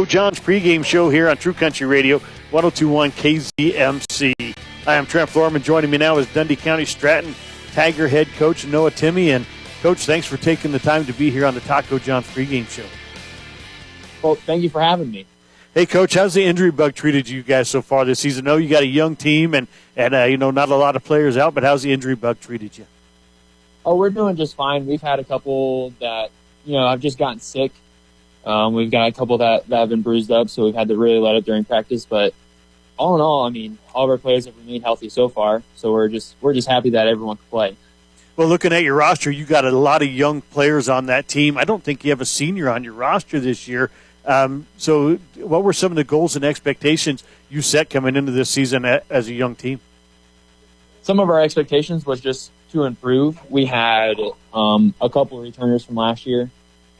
John's pregame show here on True Country Radio, 102.1 KZMC. I am Trent Florman. Joining me now is Dundee County Stratton Tiger head coach Noah Timme. And, Coach, thanks for taking the time to be here on the Taco John's pregame show. Well, thank you for having me. Hey, Coach, how's the injury bug treated you guys so far this season? I know you got a young team and not a lot of players out, but how's the injury bug treated you? Oh, we're doing just fine. We've had a couple that, have just gotten sick. We've got a couple that have been bruised up, so we've had to really let it during practice. But all in all, all of our players have remained healthy so far, so we're just happy that everyone can play. Well, looking at your roster, you got a lot of young players on that team. I don't think you have a senior on your roster this year. So what were some of the goals and expectations you set coming into this season as a young team? Some of our expectations was just to improve. We had a couple of returners from last year.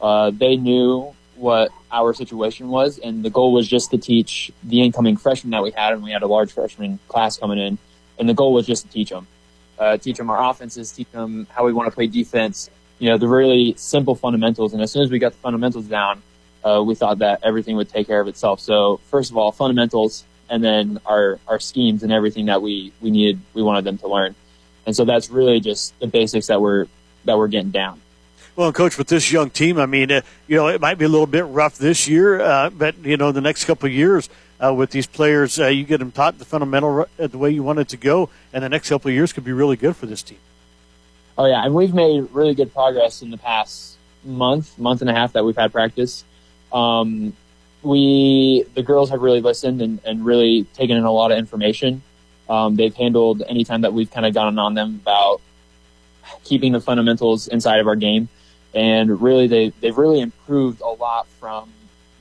They knew what our situation was, and the goal was just to teach the incoming freshmen that we had, and we had a large freshman class coming in, and the goal was just to teach them our offenses, teach them how we want to play defense, the really simple fundamentals. And as soon as we got the fundamentals down, we thought that everything would take care of itself. So first of all, fundamentals, and then our schemes and everything that we wanted them to learn. And so that's really just the basics that we're getting down. Well, Coach, with this young team, it might be a little bit rough this year, but, the next couple of years with these players, you get them taught the fundamental the way you want it to go, and the next couple of years could be really good for this team. Oh, yeah, and we've made really good progress in the past month and a half that we've had practice. The girls have really listened and really taken in a lot of information. They've handled any time that we've kind of gone on them about keeping the fundamentals inside of our game. And really, they've really improved a lot from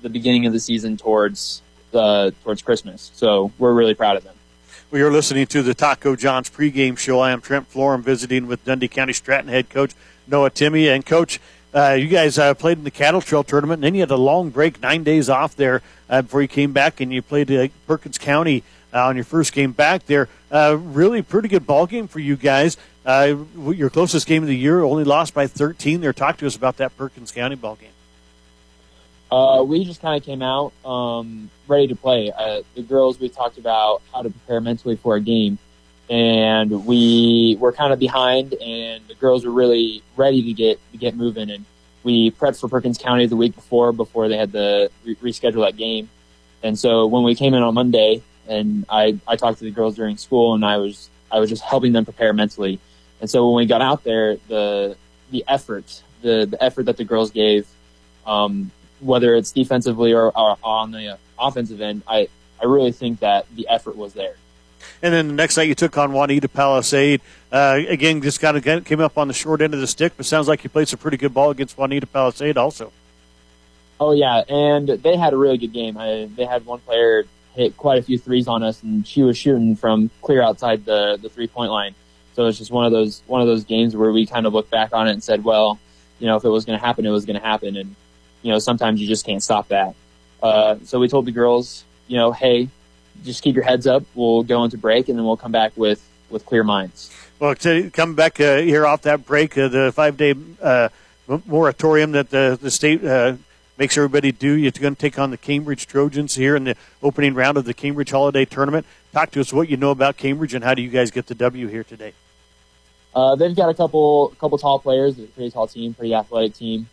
the beginning of the season towards Christmas. So we're really proud of them. We are listening to the Taco John's pregame show. I am Trent Florham, visiting with Dundee County Stratton head coach Noah Timme. And, Coach, you guys played in the Cattle Trail tournament, and then you had a long break, 9 days off there before you came back, and you played Perkins County on your first game back there. Really pretty good ball game for you guys. Your closest game of the year, only lost by 13 there. Talk to us about that Perkins County ball game. We just kind of came out ready to play. The girls, we talked about how to prepare mentally for a game, and we were kind of behind, and the girls were really ready to get moving. And we prepped for Perkins County the week before they had to reschedule that game. And so when we came in on Monday, and I talked to the girls during school, and I was just helping them prepare mentally. And so when we got out there, the effort that the girls gave, whether it's defensively or on the offensive end, I really think that the effort was there. And then the next night you took on Juanita Palisade. Again, just kind of came up on the short end of the stick, but sounds like you played some pretty good ball against Juanita Palisade also. Oh, yeah, and they had a really good game. They had one player hit quite a few threes on us, and she was shooting from clear outside the 3-point line. So it's just one of those games where we kind of looked back on it and said, well, if it was going to happen, it was going to happen. And, sometimes you just can't stop that. So we told the girls, hey, just keep your heads up. We'll go into break, and then we'll come back with clear minds. Well, coming back here off that break, the 5-day moratorium that the state makes everybody do. You're going to take on the Cambridge Trojans here in the opening round of the Cambridge Holiday Tournament. Talk to us what you know about Cambridge and how do you guys get the W here today? They've got a couple tall players. They're a pretty tall team, pretty athletic team.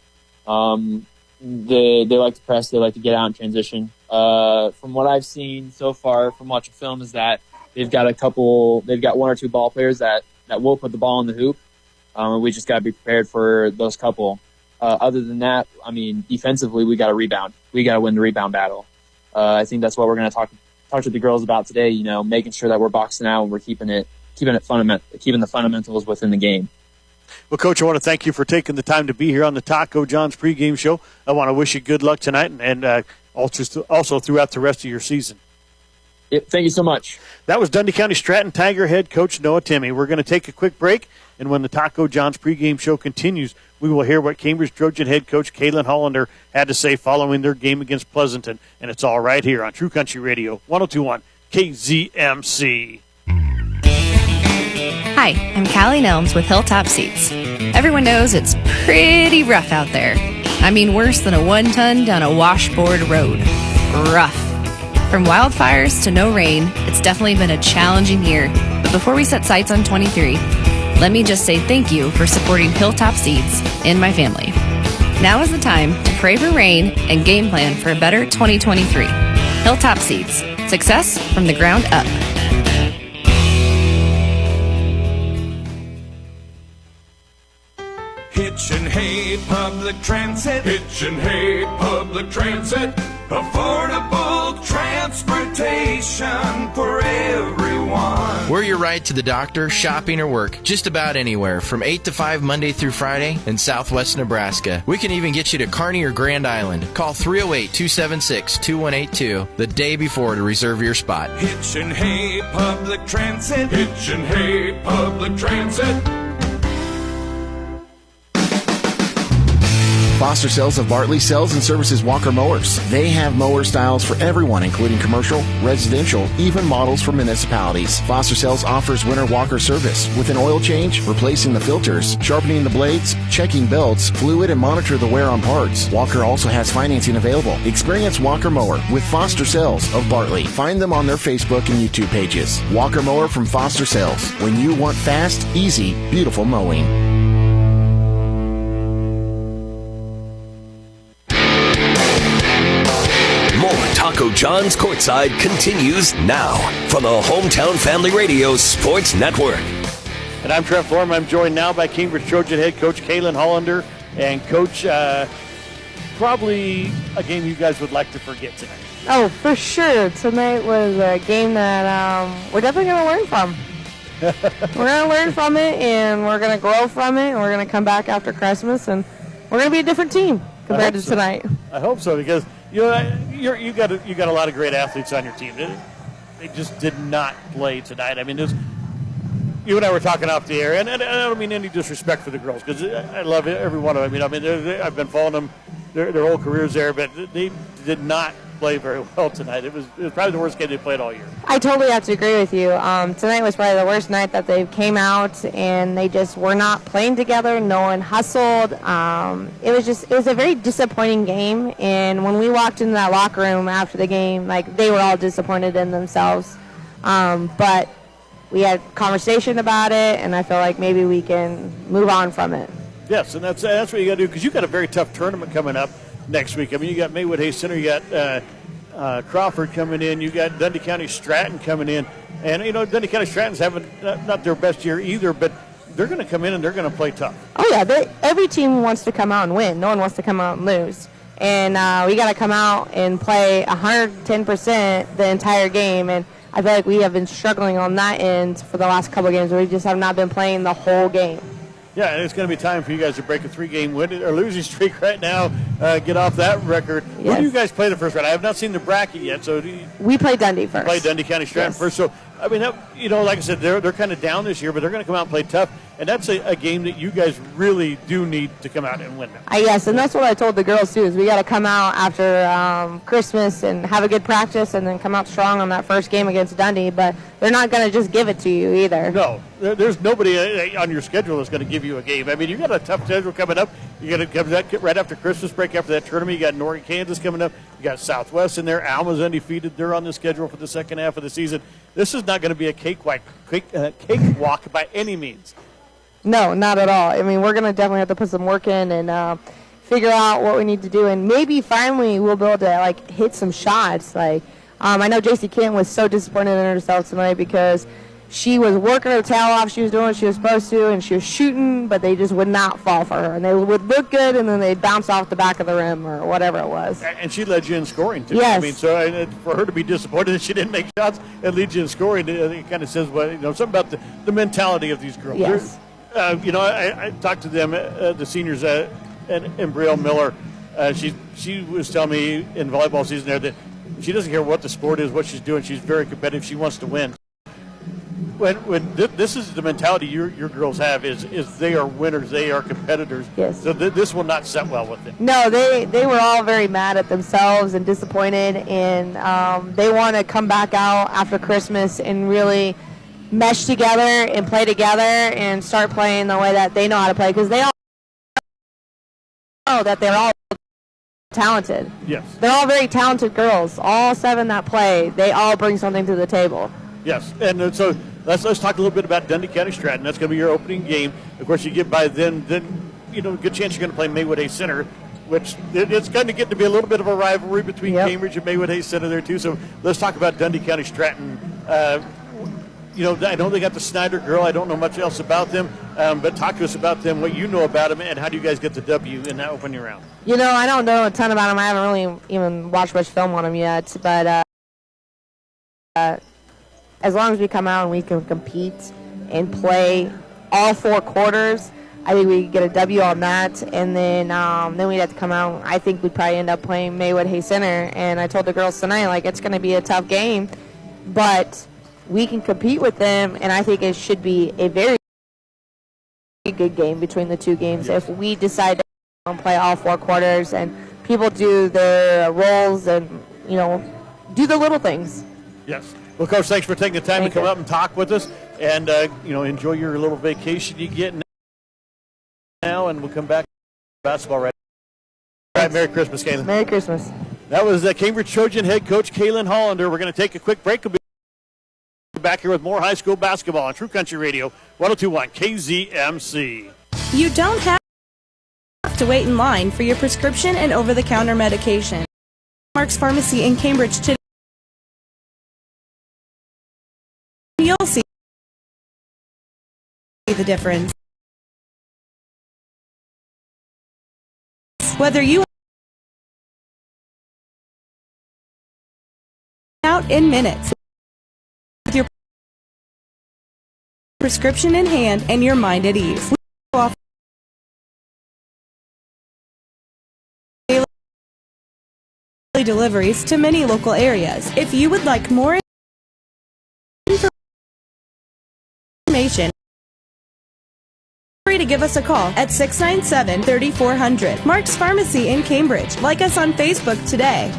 They like to press. They like to get out and transition. From what I've seen so far from watching film is that they've got one or two ball players that will put the ball in the hoop. We just got to be prepared for those couple. Other than that, defensively, we got to rebound. We got to win the rebound battle. I think that's what we're going to talk to the girls about today. Making sure that we're boxing out and we're keeping the fundamentals within the game. Well, Coach, I want to thank you for taking the time to be here on the Taco John's pregame show. I want to wish you good luck tonight and also throughout the rest of your season. Yep, thank you so much. That was Dundee County Stratton Tiger head coach Noah Timme. We're going to take a quick break, and when the Taco John's pregame show continues, we will hear what Cambridge Trojan head coach Kaylin Hollander had to say following their game against Pleasanton. And it's all right here on True Country Radio, 102.1 KZMC. Hi, I'm Callie Nelms with Hilltop Seats. Everyone knows it's pretty rough out there. Worse than a 1-ton down a washboard road. rough. From wildfires to no rain, it's definitely been a challenging year. But before we set sights on 23, let me just say thank you for supporting Hilltop Seeds and my family. Now is the time to pray for rain and game plan for a better 2023. Hilltop Seeds. Success from the ground up. Hitch and Hay Public Transit. Hitch and Hay Public Transit. Affordable transportation for everyone. We're your ride to the doctor, shopping, or work. Just about anywhere from 8 to 5 Monday through Friday in Southwest Nebraska. We can even get you to Kearney or Grand Island. Call 308-276-2182 the day before to reserve your spot. Hitch and Hay Public Transit. Hitch and Hay Public Transit. Foster Sales of Bartley sells and services Walker mowers. They have mower styles for everyone, including commercial, residential, even models for municipalities. Foster Sales offers winter Walker service with an oil change, replacing the filters, sharpening the blades, checking belts, fluid, and monitor the wear on parts. Walker also has financing available. Experience Walker Mower with Foster Sales of Bartley. Find them on their Facebook and YouTube pages. Walker Mower from Foster Sales. When you want fast, easy, beautiful mowing. Taco John's Courtside continues now from the Hometown Family Radio Sports Network. And I'm Trent Florham. I'm joined now by Cambridge Trojan head coach Kaylin Hollander. And coach, probably a game you guys would like to forget tonight. Oh, for sure. Tonight was a game that we're definitely going to learn from. We're going to learn from it, and we're going to grow from it, and we're going to come back after Christmas, and we're going to be a different team compared to tonight. I hope so, because you got a lot of great athletes on your team. They just did not play tonight. I mean, you and I were talking off the air, and I don't mean any disrespect for the girls, because I love every one of them. I mean, I've been following them their whole careers there, but they did not play very well tonight. It was probably the worst game they played all year. I totally have to agree with you. Tonight was probably the worst night that they came out, and they just were not playing together. No one hustled. It was a very disappointing game, and when we walked into that locker room after the game, like, they were all disappointed in themselves. But we had conversation about it, and I feel like maybe we can move on from it. Yes, and that's what you got to do, because you got a very tough tournament coming up next week. I mean, you got Maywood Hayes Center, you got Crawford coming in, you got Dundee County Stratton coming in, and Dundee County Stratton's having not their best year either, but they're going to come in and they're going to play tough. Oh yeah, every team wants to come out and win. No one wants to come out and lose, and we got to come out and play 110% the entire game. And I feel like we have been struggling on that end for the last couple of games. We just have not been playing the whole game. Yeah, and it's going to be time for you guys to break a 3-game win or losing streak right now, get off that record. Yes. Where do you guys play the first round? I have not seen the bracket yet. So we play Dundee first. Play Dundee County Stratton first. So, I mean, like I said, they're kind of down this year, but they're going to come out and play tough. And that's a game that you guys really do need to come out and win now. Yes, and that's what I told the girls, too, is we got to come out after Christmas and have a good practice and then come out strong on that first game against Dundee. But they're not going to just give it to you either. No, there's nobody on your schedule that's going to give you a game. I mean, you got a tough schedule coming up. You got to come that right after Christmas break, after that tournament. You got Norton, Kansas coming up. You got Southwest in there. Alma's undefeated. They're on the schedule for the second half of the season. This is not going to be a cakewalk by any means. No, not at all. I mean, we're going to definitely have to put some work in and figure out what we need to do, and maybe finally we'll be able to hit some shots. I know JC Kent was so disappointed in herself tonight because she was working her tail off. She was doing what she was supposed to, and she was shooting, but they just would not fall for her. And they would look good, and then they'd bounce off the back of the rim or whatever it was. And she led you in scoring, too. Yes. I mean, so for her to be disappointed that she didn't make shots and lead you in scoring, it kind of says something about the mentality of these girls. Yes. I talked to them, the seniors, and Brielle Miller. She was telling me in volleyball season there that she doesn't care what the sport is, what she's doing. She's very competitive. She wants to win. This is the mentality your girls have is they are winners, they are competitors. Yes. So this will not set well with them. No, they were all very mad at themselves and disappointed, and they want to come back out after Christmas and really mesh together and play together and start playing the way that they know how to play, because they all know that they're all talented. Yes. They're all very talented girls. All 7 that play, they all bring something to the table. Yes, and so let's talk a little bit about Dundee County Stratton. That's going to be your opening game. Of course, you get by then good chance you're going to play Maywood Hayes Center, which it's going to get to be a little bit of a rivalry between Cambridge and Maywood Hayes Center there too. So let's talk about Dundee County Stratton. I know they got the Snyder girl. I don't know much else about them, but talk to us about them, what you know about them, and how do you guys get the W in that opening round? I don't know a ton about them. I haven't really even watched much film on them yet, but as long as we come out and we can compete and play all 4 quarters, I think we get a W on that. And then we'd have to come out. I think we'd probably end up playing Maywood Hayes Center. And I told the girls tonight, it's going to be a tough game, but we can compete with them. And I think it should be a very good game between the 2 games if we decide to play all 4 quarters and people do their roles and do the little things. Yes. Well, Coach, thanks for taking the time to come up and talk with us, and enjoy your little vacation you get now, and we'll come back to basketball right. All right, Merry Christmas, Kaylin. Merry Christmas. That was Cambridge Trojan head coach Kaylin Hollander. We're going to take a quick break. We'll be back here with more high school basketball on True Country Radio 102.1 KZMC. You don't have to wait in line for your prescription and over-the-counter medication. Mark's Pharmacy in Cambridge today. You'll see the difference. Whether you out in minutes with your prescription in hand and your mind at ease. We offer daily deliveries to many local areas. If you would like more information, feel free to give us a call at 697-3400. Mark's Pharmacy in Cambridge. Like us on Facebook today.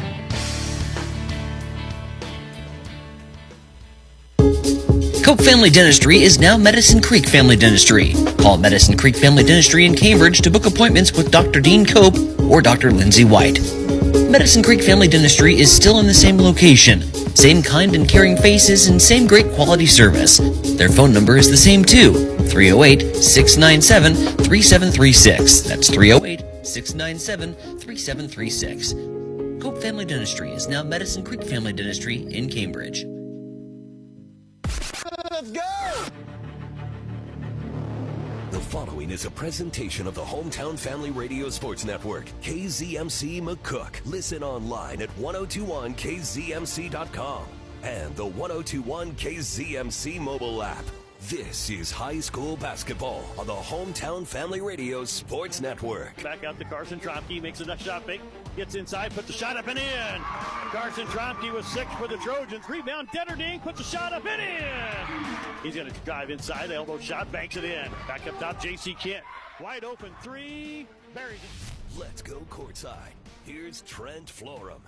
Cope Family Dentistry is now Medicine Creek Family Dentistry. Call Medicine Creek Family Dentistry in Cambridge to book appointments with Dr. Dean Cope or Dr. Lindsay White. Medicine Creek Family Dentistry is still in the same location, same kind and caring faces, and same great quality service. Their phone number is the same too, 308-697-3736. That's 308-697-3736. Cope Family Dentistry is now Medicine Creek Family Dentistry in Cambridge. Let's go! The following is a presentation of the Hometown Family Radio Sports Network, KZMC McCook. Listen online at 1021kzmc.com and the 1021 KZMC mobile app. This is high school basketball on the Hometown Family Radio Sports Network. Back out to Carson Tromke, makes a next shot fake, gets inside, puts the shot up and in. Carson Tromke with 6 for the Trojans. Rebound, Detterding puts the shot up and in. He's going to drive inside, elbow shot, banks it in. Back up top, J.C. Kent. Wide open 3, buried it. Let's go courtside. Here's Trent Florum.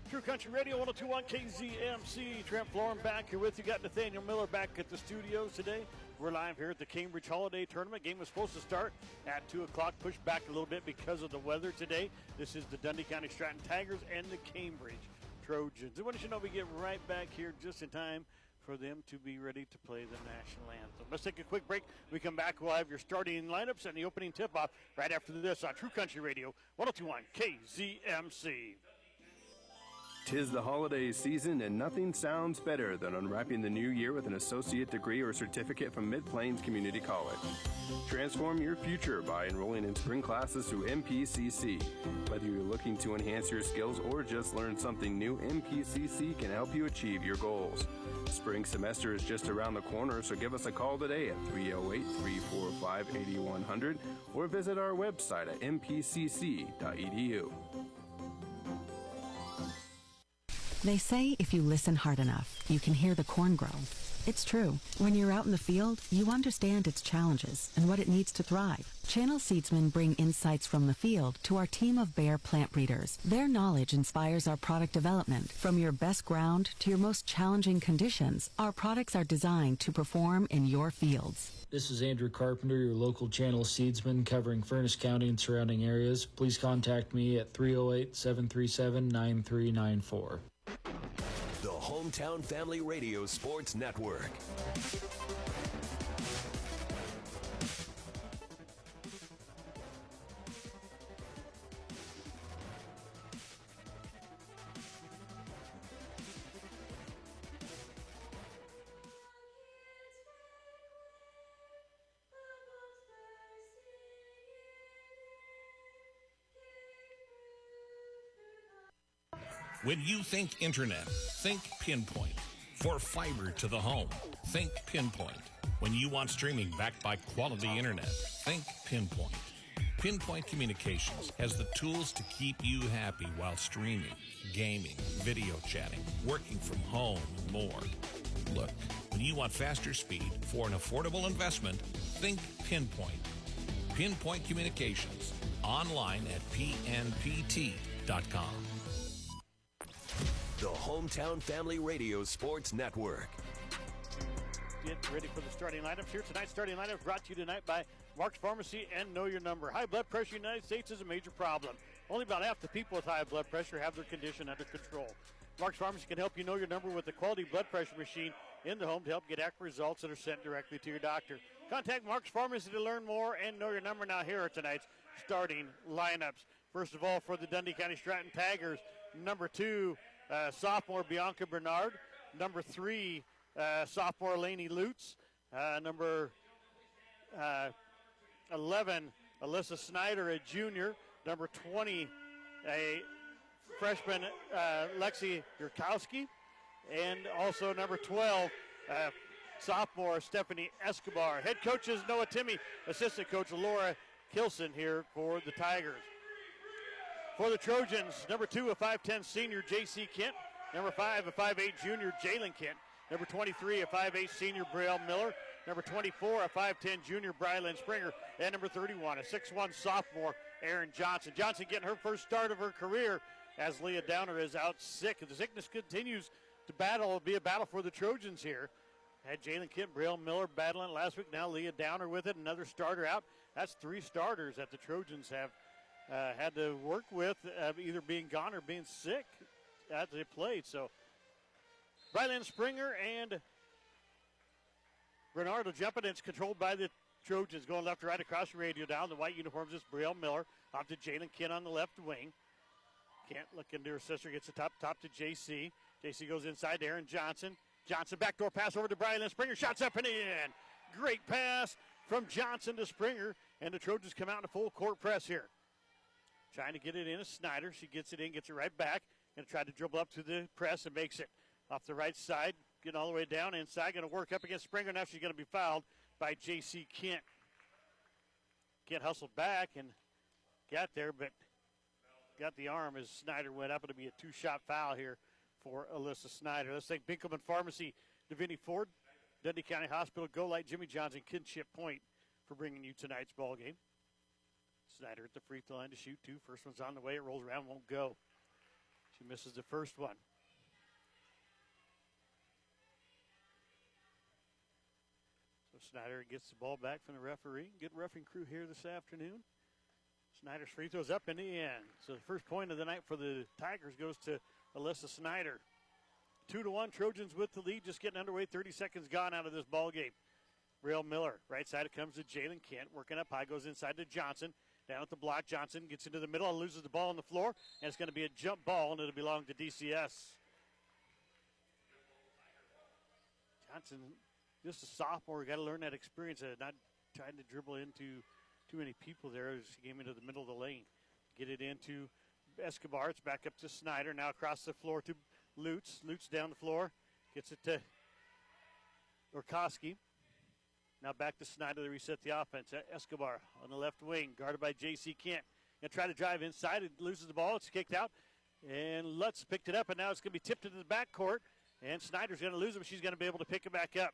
True Country Radio 102.1 KZMC. Trent Florum back here with you. Got Nathaniel Miller back at the studios today. We're live here at the Cambridge Holiday Tournament. Game was supposed to start at 2 o'clock, pushed back a little bit because of the weather today. This is the Dundee County Stratton Tigers and the Cambridge Trojans. I want you to know we get right back here just in time for them to be ready to play the national anthem. Let's take a quick break. We come back, we'll have your starting lineups and the opening tip-off right after this on True Country Radio 102.1 KZMC. 'Tis the holiday season, and nothing sounds better than unwrapping the new year with an associate degree or certificate from Mid-Plains Community College. Transform your future by enrolling in spring classes through MPCC. Whether you're looking to enhance your skills or just learn something new, MPCC can help you achieve your goals. Spring semester is just around the corner, so give us a call today at 308-345-8100 or visit our website at mpcc.edu. They say if you listen hard enough, you can hear the corn grow. It's true. When you're out in the field, you understand its challenges and what it needs to thrive. Channel seedsmen bring insights from the field to our team of Bayer plant breeders. Their knowledge inspires our product development. From your best ground to your most challenging conditions, our products are designed to perform in your fields. This is Andrew Carpenter, your local channel seedsman covering Furnace County and surrounding areas. Please contact me at 308-737-9394. The Hometown Family Radio Sports Network. When you think internet, think Pinpoint. For fiber to the home, think Pinpoint. When you want streaming backed by quality internet, think Pinpoint. Pinpoint Communications has the tools to keep you happy while streaming, gaming, video chatting, working from home, and more. Look, when you want faster speed for an affordable investment, think Pinpoint. Pinpoint Communications, online at pnpt.com. The Hometown Family Radio Sports Network. Get ready for the starting lineups here. Tonight's starting lineup brought to you tonight by Mark's Pharmacy and Know Your Number. High blood pressure in the United States is a major problem. Only about half the people with high blood pressure have their condition under control. Mark's Pharmacy can help you know your number with a quality blood pressure machine in the home to help get accurate results that are sent directly to your doctor. Contact Mark's Pharmacy to learn more and know your number. Now here are tonight's starting lineups. First of all, for the Dundee County Stratton Tigers, number 2, sophomore Bianca Bernard. Number 3, sophomore Lainey Lutz. Number 11, Alyssa Snyder, a junior. Number 20, a freshman, Lexi Yurkowski. And also number 12, sophomore Stephanie Escobar. Head coaches Noah Timmy, assistant coach Laura Kilson here for the Tigers. For the Trojans, number 2, a 5'10 senior, J.C. Kent. Number 5, a 5'8 junior, Jalen Kent. Number 23, a 5'8 senior, Braille Miller. Number 24, a 5'10 junior, Brylan Springer. And number 31, a 6'1 sophomore, Aaron Johnson. Johnson getting her first start of her career as Leah Downer is out sick. If the sickness continues to battle, it'll be a battle for the Trojans here. Had Jalen Kent, Braille Miller battling last week. Now Leah Downer with it, another starter out. That's 3 starters that the Trojans have had to work with, either being gone or being sick as they played. So Brylan Springer and Bernardo jumping. It's controlled by the Trojans, going left to right across the radio down. The white uniforms is Brielle Miller. Off to Jalen Kent on the left wing. Kent looking to her sister, gets the top to JC. JC goes inside to Aaron Johnson. Johnson backdoor pass over to Brylan Springer. Shots up and in. Great pass from Johnson to Springer. And the Trojans come out in a full court press here. Trying to get it in. Snyder. She gets it in, gets it right back. Going to try to dribble up to the press and makes it off the right side. Getting all the way down inside. Going to work up against Springer. Now she's going to be fouled by J.C. Kent. Kent hustled back and got there, but got the arm as Snyder went up. It'll be a 2-shot foul here for Alyssa Snyder. Let's thank Binkelman Pharmacy, Davini Ford, Dundee County Hospital, Go Light, Jimmy John's, and Kinship Point for bringing you tonight's ball game. Snyder at the free throw line to shoot 2. First one's on the way. It rolls around, won't go. She misses the first one. So Snyder gets the ball back from the referee. Good refereeing crew here this afternoon. Snyder's free throw's up in the end. So the first point of the night for the Tigers goes to Alyssa Snyder. 2-1, Trojans with the lead, just getting underway. 30 seconds gone out of this ball game. Braille Miller, right side it comes to Jalen Kent, working up high, goes inside to Johnson. Down at the block, Johnson gets into the middle and loses the ball on the floor, and it's going to be a jump ball, and it'll belong to DCS. Johnson, just a sophomore, got to learn that experience of not trying to dribble into too many people there as he came into the middle of the lane. Get it into Escobar. It's back up to Snyder. Now across the floor to Lutz. Lutz down the floor. Gets it to Orkowski. Now back to Snyder to reset the offense. Escobar on the left wing, guarded by J.C. Kent. Going to try to drive inside. It loses the ball. It's kicked out. And Lutz picked it up, and now it's going to be tipped into the backcourt. And Snyder's going to lose it, but she's going to be able to pick it back up.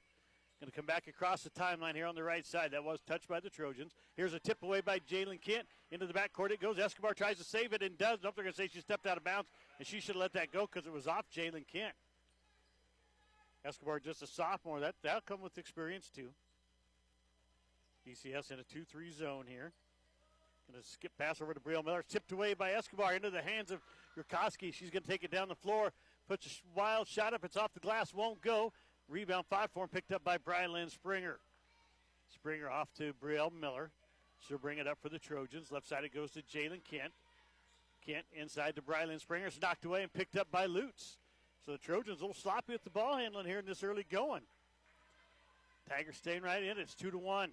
Going to come back across the timeline here on the right side. That was touched by the Trojans. Here's a tip away by Jalen Kent. Into the backcourt it goes. Escobar tries to save it and does. Nope, they're going to say she stepped out of bounds, and she should have let that go because it was off Jalen Kent. Escobar just a sophomore. That'll come with experience, too. DCS in a 2-3 zone here. Going to skip pass over to Brielle Miller. Tipped away by Escobar into the hands of Yurkowski. She's going to take it down the floor. Puts a wild shot up. It's off the glass. Won't go. Rebound 5 for him. Picked up by Brylan Springer. Springer off to Brielle Miller. She'll bring it up for the Trojans. Left side it goes to Jalen Kent. Kent inside to Brylan Springer. It's knocked away and picked up by Lutz. So the Trojans a little sloppy with the ball handling here in this early going. Tigers staying right in. It's 2-1.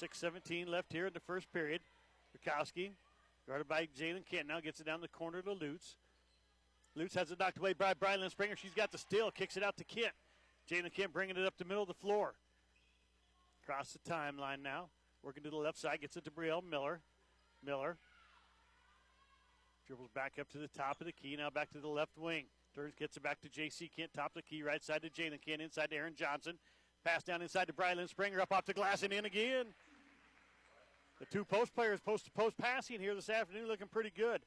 6:17 left here in the first period. Yurkowski, guarded by Jalen Kent, now gets it down the corner to Lutz. Lutz has it knocked away by Brylan Springer. She's got the steal, kicks it out to Kent. Jalen Kent bringing it up the middle of the floor. Across the timeline now. Working to the left side, gets it to Brielle Miller. Miller dribbles back up to the top of the key, now back to the left wing. Turns, gets it back to J.C. Kent, top of the key, right side to Jalen Kent, inside to Aaron Johnson. Pass down inside to Brylan Springer, up off the glass and in again. The two post players post-to-post passing here this afternoon looking pretty good.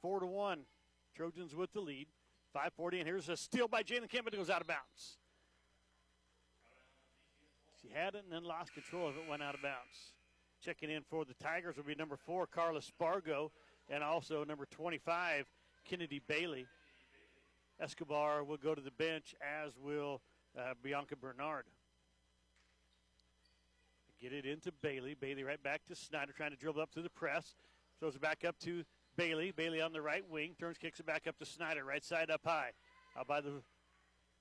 4-1. Trojans with the lead. 5:40, and here's a steal by Jalen Kent, but it goes out of bounds. She had it and then lost control of it, went out of bounds. Checking in for the Tigers will be number 4, Carla Spargo, and also number 25, Kennedy Bailey. Escobar will go to the bench, as will Bianca Bernard. Get it into Bailey. Bailey right back to Snyder, trying to dribble up to the press. Throws it back up to Bailey. Bailey on the right wing. Turns, kicks it back up to Snyder. Right side up high. Out by the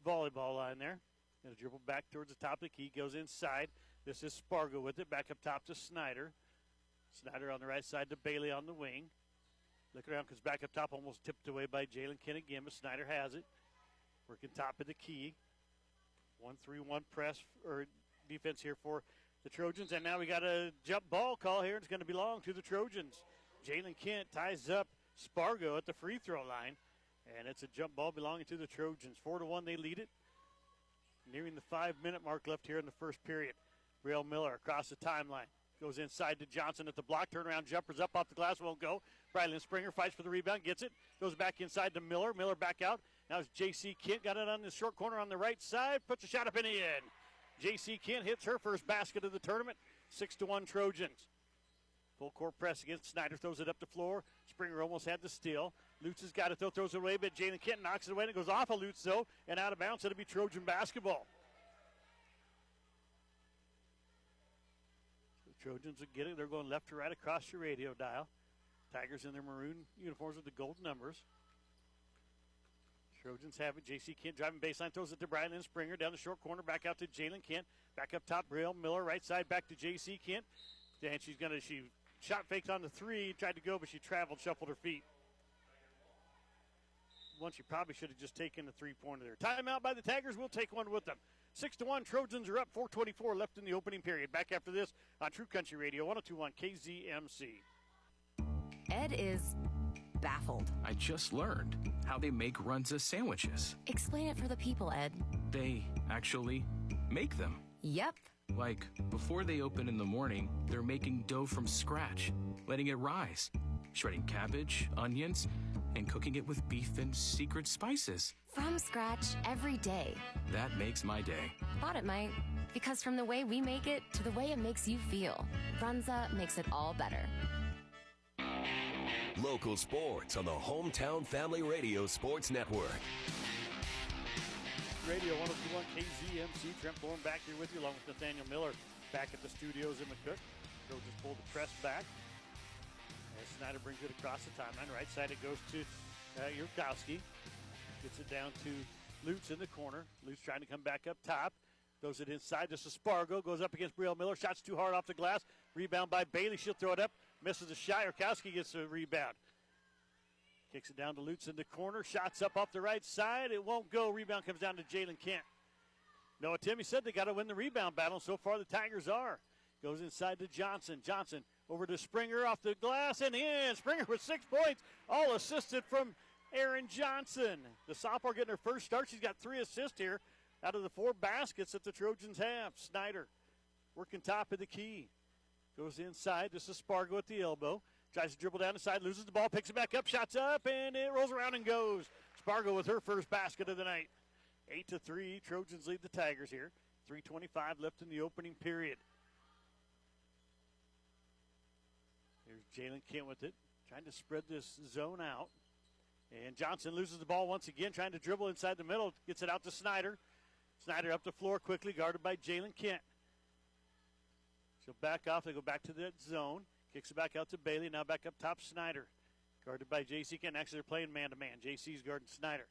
volleyball line there. Going to dribble back towards the top of the key. Goes inside. This is Spargo with it. Back up top to Snyder. Snyder on the right side to Bailey on the wing. Look around, comes back up top. Almost tipped away by Jalen Kent again, but Snyder has it. Working top of the key. 1-3-1 press or defense here for the Trojans, and now we got a jump ball call here. It's going to belong to the Trojans. Jalen Kent ties up Spargo at the free throw line, and it's a jump ball belonging to the Trojans. 4-1, they lead it. Nearing the 5-minute mark left here in the first period. Brielle Miller across the timeline. Goes inside to Johnson at the block. Turnaround jumpers up off the glass, won't go. Brylan Springer fights for the rebound, gets it. Goes back inside to Miller. Miller back out. Now it's J.C. Kent. Got it on the short corner on the right side. Puts a shot up in the end. J.C. Kent hits her first basket of the tournament. 6-1 Trojans. Full court press against Snyder. Throws it up the floor. Springer almost had the steal. Lutz has got it though. Throws it away, but Jalen Kent knocks it away. And it goes off of Lutz though. And out of bounds. It'll be Trojan basketball. So the Trojans will get it. They're going left to right across your radio dial. Tigers in their maroon uniforms with the gold numbers. Trojans have it. J.C. Kent driving baseline, throws it to Brylan Springer down the short corner, back out to Jalen Kent, back up top, Brielle Miller, right side back to J.C. Kent. And she shot faked on the three, tried to go, but she traveled, shuffled her feet. One she probably should have just taken the three-pointer there. Timeout by the Tigers. We'll take one with them. 6-1, Trojans are up, 4:24 left in the opening period. Back after this on True Country Radio, 102.1 KZMC. Ed is baffled. I just learned how they make Runza sandwiches. Explain it for the people, Ed. They actually make them. Yep. Like, before they open in the morning, they're making dough from scratch, letting it rise, shredding cabbage, onions, and cooking it with beef and secret spices. From scratch every day. That makes my day. Thought it might. Because from the way we make it to the way it makes you feel, Runza makes it all better. Local sports on the Hometown Family Radio Sports Network. Radio 102.1 KZMC. Trent Bourne back here with you along with Nathaniel Miller back at the studios in McCook. Trojans pull the press back. As Snyder brings it across the timeline. Right side it goes to Yurkowski. Gets it down to Lutz in the corner. Lutz trying to come back up top. Throws it inside to Spargo. Goes up against Brielle Miller. Shots too hard off the glass. Rebound by Bailey. She'll throw it up. Misses a shot. Yurkowski gets a rebound. Kicks it down to Lutz in the corner. Shots up off the right side. It won't go. Rebound comes down to Jalen Kent. Noah Timmy said they got to win the rebound battle. So far the Tigers are. Goes inside to Johnson. Johnson over to Springer off the glass and in. Springer with 6 points. All assisted from Aaron Johnson, the sophomore, getting her first start. She's got 3 assists here out of the 4 baskets that the Trojans have. Snyder working top of the key. Goes inside. This is Spargo at the elbow. Tries to dribble down the side, loses the ball, picks it back up, shots up, and it rolls around and goes. Spargo with her first basket of the night. 8-3, Trojans lead the Tigers here. 3:25 left in the opening period. Here's Jalen Kent with it, trying to spread this zone out. And Johnson loses the ball once again, trying to dribble inside the middle, gets it out to Snyder. Snyder up the floor quickly, guarded by Jalen Kent. She'll back off, they go back to that zone. Kicks it back out to Bailey, now back up top, Snyder. Guarded by J.C. Kent. Actually, they're playing man-to-man. J.C.'s guarding Snyder.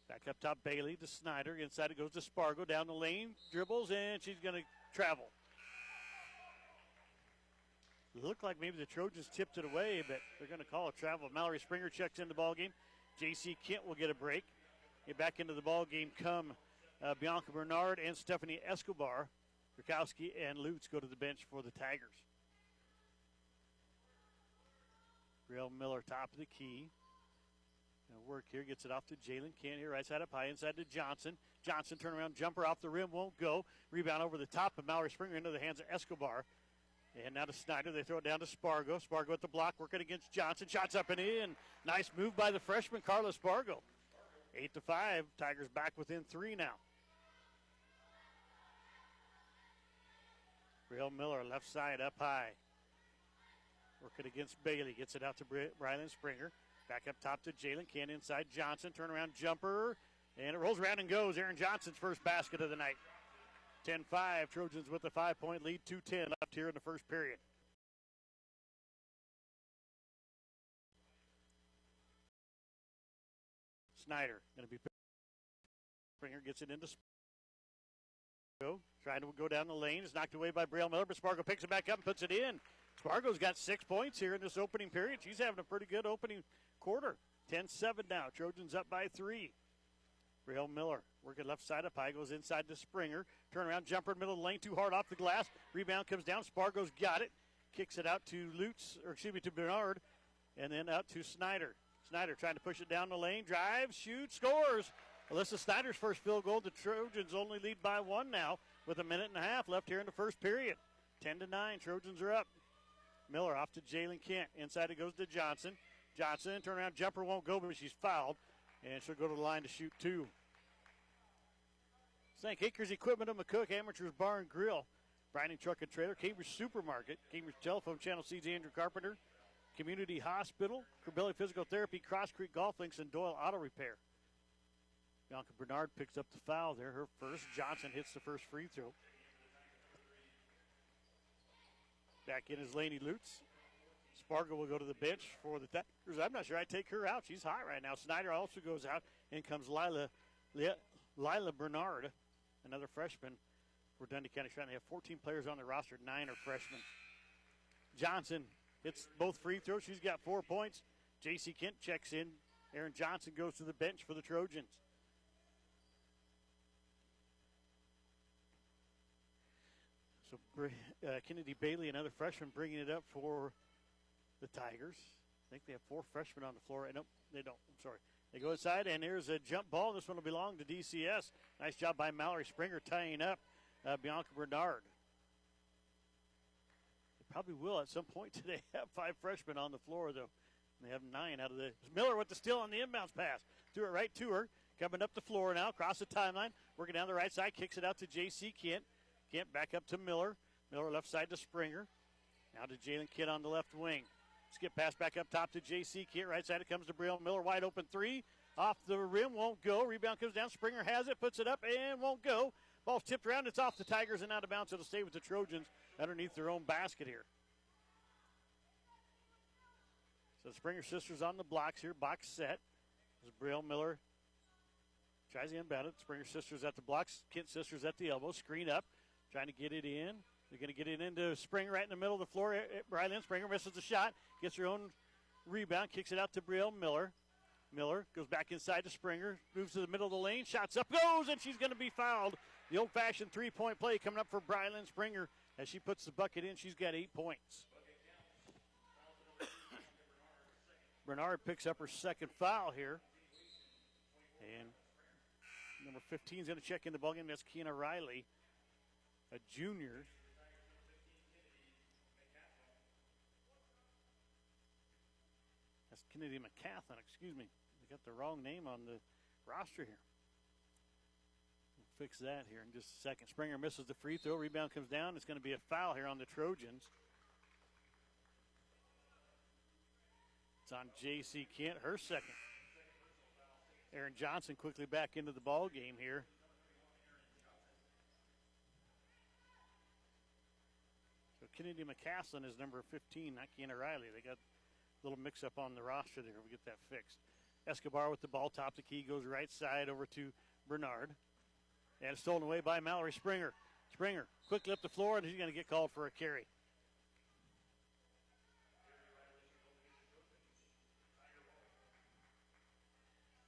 Back up top, Bailey to Snyder. Inside it goes to Spargo. Down the lane, dribbles, and she's going to travel. It looked like maybe the Trojans tipped it away, but they're going to call a travel. Mallory Springer checks in the ballgame. J.C. Kent will get a break. Get back into the ballgame come Bianca Bernard and Stephanie Escobar. Rukowski and Lutz go to the bench for the Tigers. Brielle Miller, top of the key. Gonna work here, gets it off to Jalen Kent here, right side up high, inside to Johnson. Johnson, turnaround jumper off the rim, won't go. Rebound over the top of Mallory Springer into the hands of Escobar. And now to Snyder, they throw it down to Spargo. Spargo at the block, working against Johnson. Shots up and in. Nice move by the freshman, Carla Spargo. 8-5, Tigers back within 3 now. Brielle Miller, left side up high. Working against Bailey. Gets it out to Brylan Springer. Back up top to Jalen Kent. Inside Johnson. Turnaround jumper. And it rolls around and goes. Aaron Johnson's first basket of the night. 10-5. Trojans with a 5-point lead. 2:10 left here in the first period. Snyder going to be. Springer gets it into Spargo. Trying to go down the lane. It's knocked away by Brielle Miller, but Spargo picks it back up and puts it in. Spargo's got 6 points here in this opening period. She's having a pretty good opening quarter. 10-7 now. Trojans up by 3. Brielle Miller working left side up high, goes inside to Springer. Turnaround jumper in the middle of the lane, too hard off the glass. Rebound comes down. Spargo's got it. Kicks it out to to Bernard, and then out to Snyder. Snyder trying to push it down the lane. Drives, shoots, scores. Alyssa Snyder's first field goal. The Trojans only lead by 1 now with 1.5 minutes left here in the first period. 10-9. Trojans are up. Miller off to Jalen Kent. Inside it goes to Johnson. Johnson, turnaround jumper won't go, but she's fouled. And she'll go to the line to shoot 2. St. Acres Equipment of McCook, Amateurs Bar and Grill, Branding Truck and Trailer, Cambridge Supermarket, Cambridge Telephone Channel C's Andrew Carpenter, Community Hospital, Corbelli Physical Therapy, Cross Creek Golf Links, and Doyle Auto Repair. Bianca Bernard picks up the foul there, her first. Johnson hits the first free throw. Back in is Lainey Lutz. Spargo will go to the bench for the Tigers. I'm not sure I'd take her out. She's hot right now. Snyder also goes out. In comes Lila Bernard, another freshman for Dundee County Stratton. They have 14 players on their roster. 9 are freshmen. Johnson hits both free throws. She's got 4 points. J.C. Kent checks in. Aaron Johnson goes to the bench for the Trojans. So Kennedy Bailey, another freshman, bringing it up for the Tigers. I think they have 4 freshmen on the floor. Nope, they don't. I'm sorry. They go inside, and there's a jump ball. This one will belong to DCS. Nice job by Mallory Springer tying up Bianca Bernard. They probably will at some point today have 5 freshmen on the floor, though. They have 9 out of the. Miller with the steal on the inbounds pass. Threw it right to her. Coming up the floor now, across the timeline. Working down the right side, kicks it out to J.C. Kent. Kent back up to Miller. Miller left side to Springer. Now to Jalen Kent on the left wing. Skip pass back up top to J.C. Kent. Right side it comes to Brielle Miller. Wide open 3. Off the rim, won't go. Rebound comes down. Springer has it, puts it up, and won't go. Ball's tipped around. It's off the Tigers and out of bounds. It'll stay with the Trojans underneath their own basket here. So the Springer sisters on the blocks here. Box set. As Brielle Miller tries to inbound it. Springer sisters at the blocks. Kent sisters at the elbow. Screen up. Trying to get it in. They're going to get it into Springer right in the middle of the floor. Brylan Springer misses the shot. Gets her own rebound. Kicks it out to Brielle Miller. Miller goes back inside to Springer. Moves to the middle of the lane. Shots up. Goes, and she's going to be fouled. The old-fashioned three-point play coming up for Brylan Springer. As she puts the bucket in, she's got 8 points. Bernard picks up her second foul here. And number 15 is going to check in the ballgame. That's Keena Riley, a junior. That's Kennedy McCathlin, excuse me. They got the wrong name on the roster here. We'll fix that here in just a second. Springer misses the free throw. Rebound comes down. It's going to be a foul here on the Trojans. It's on J.C. Kent, her second. Aaron Johnson quickly back into the ball game here. So Kennedy McCaslin is number 15, not Keena Riley. They got a little mix-up on the roster there. We'll get that fixed. Escobar with the ball, top the key, goes right side over to Bernard. And it's stolen away by Mallory Springer. Springer quickly up the floor, and he's going to get called for a carry.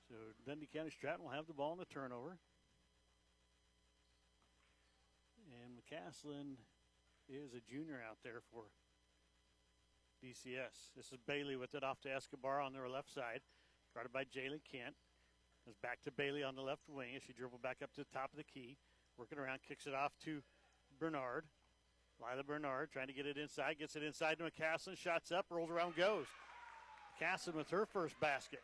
So Dundee County Stratton will have the ball in the turnover. And McCaslin is a junior out there for DCS. This is Bailey with it off to Escobar on their left side. Guarded by Jaylen Kent. Goes back to Bailey on the left wing as she dribbled back up to the top of the key. Working around, kicks it off to Bernard. Lila Bernard trying to get it inside. Gets it inside to McCaslin. Shots up, rolls around, goes. McCaslin with her first basket.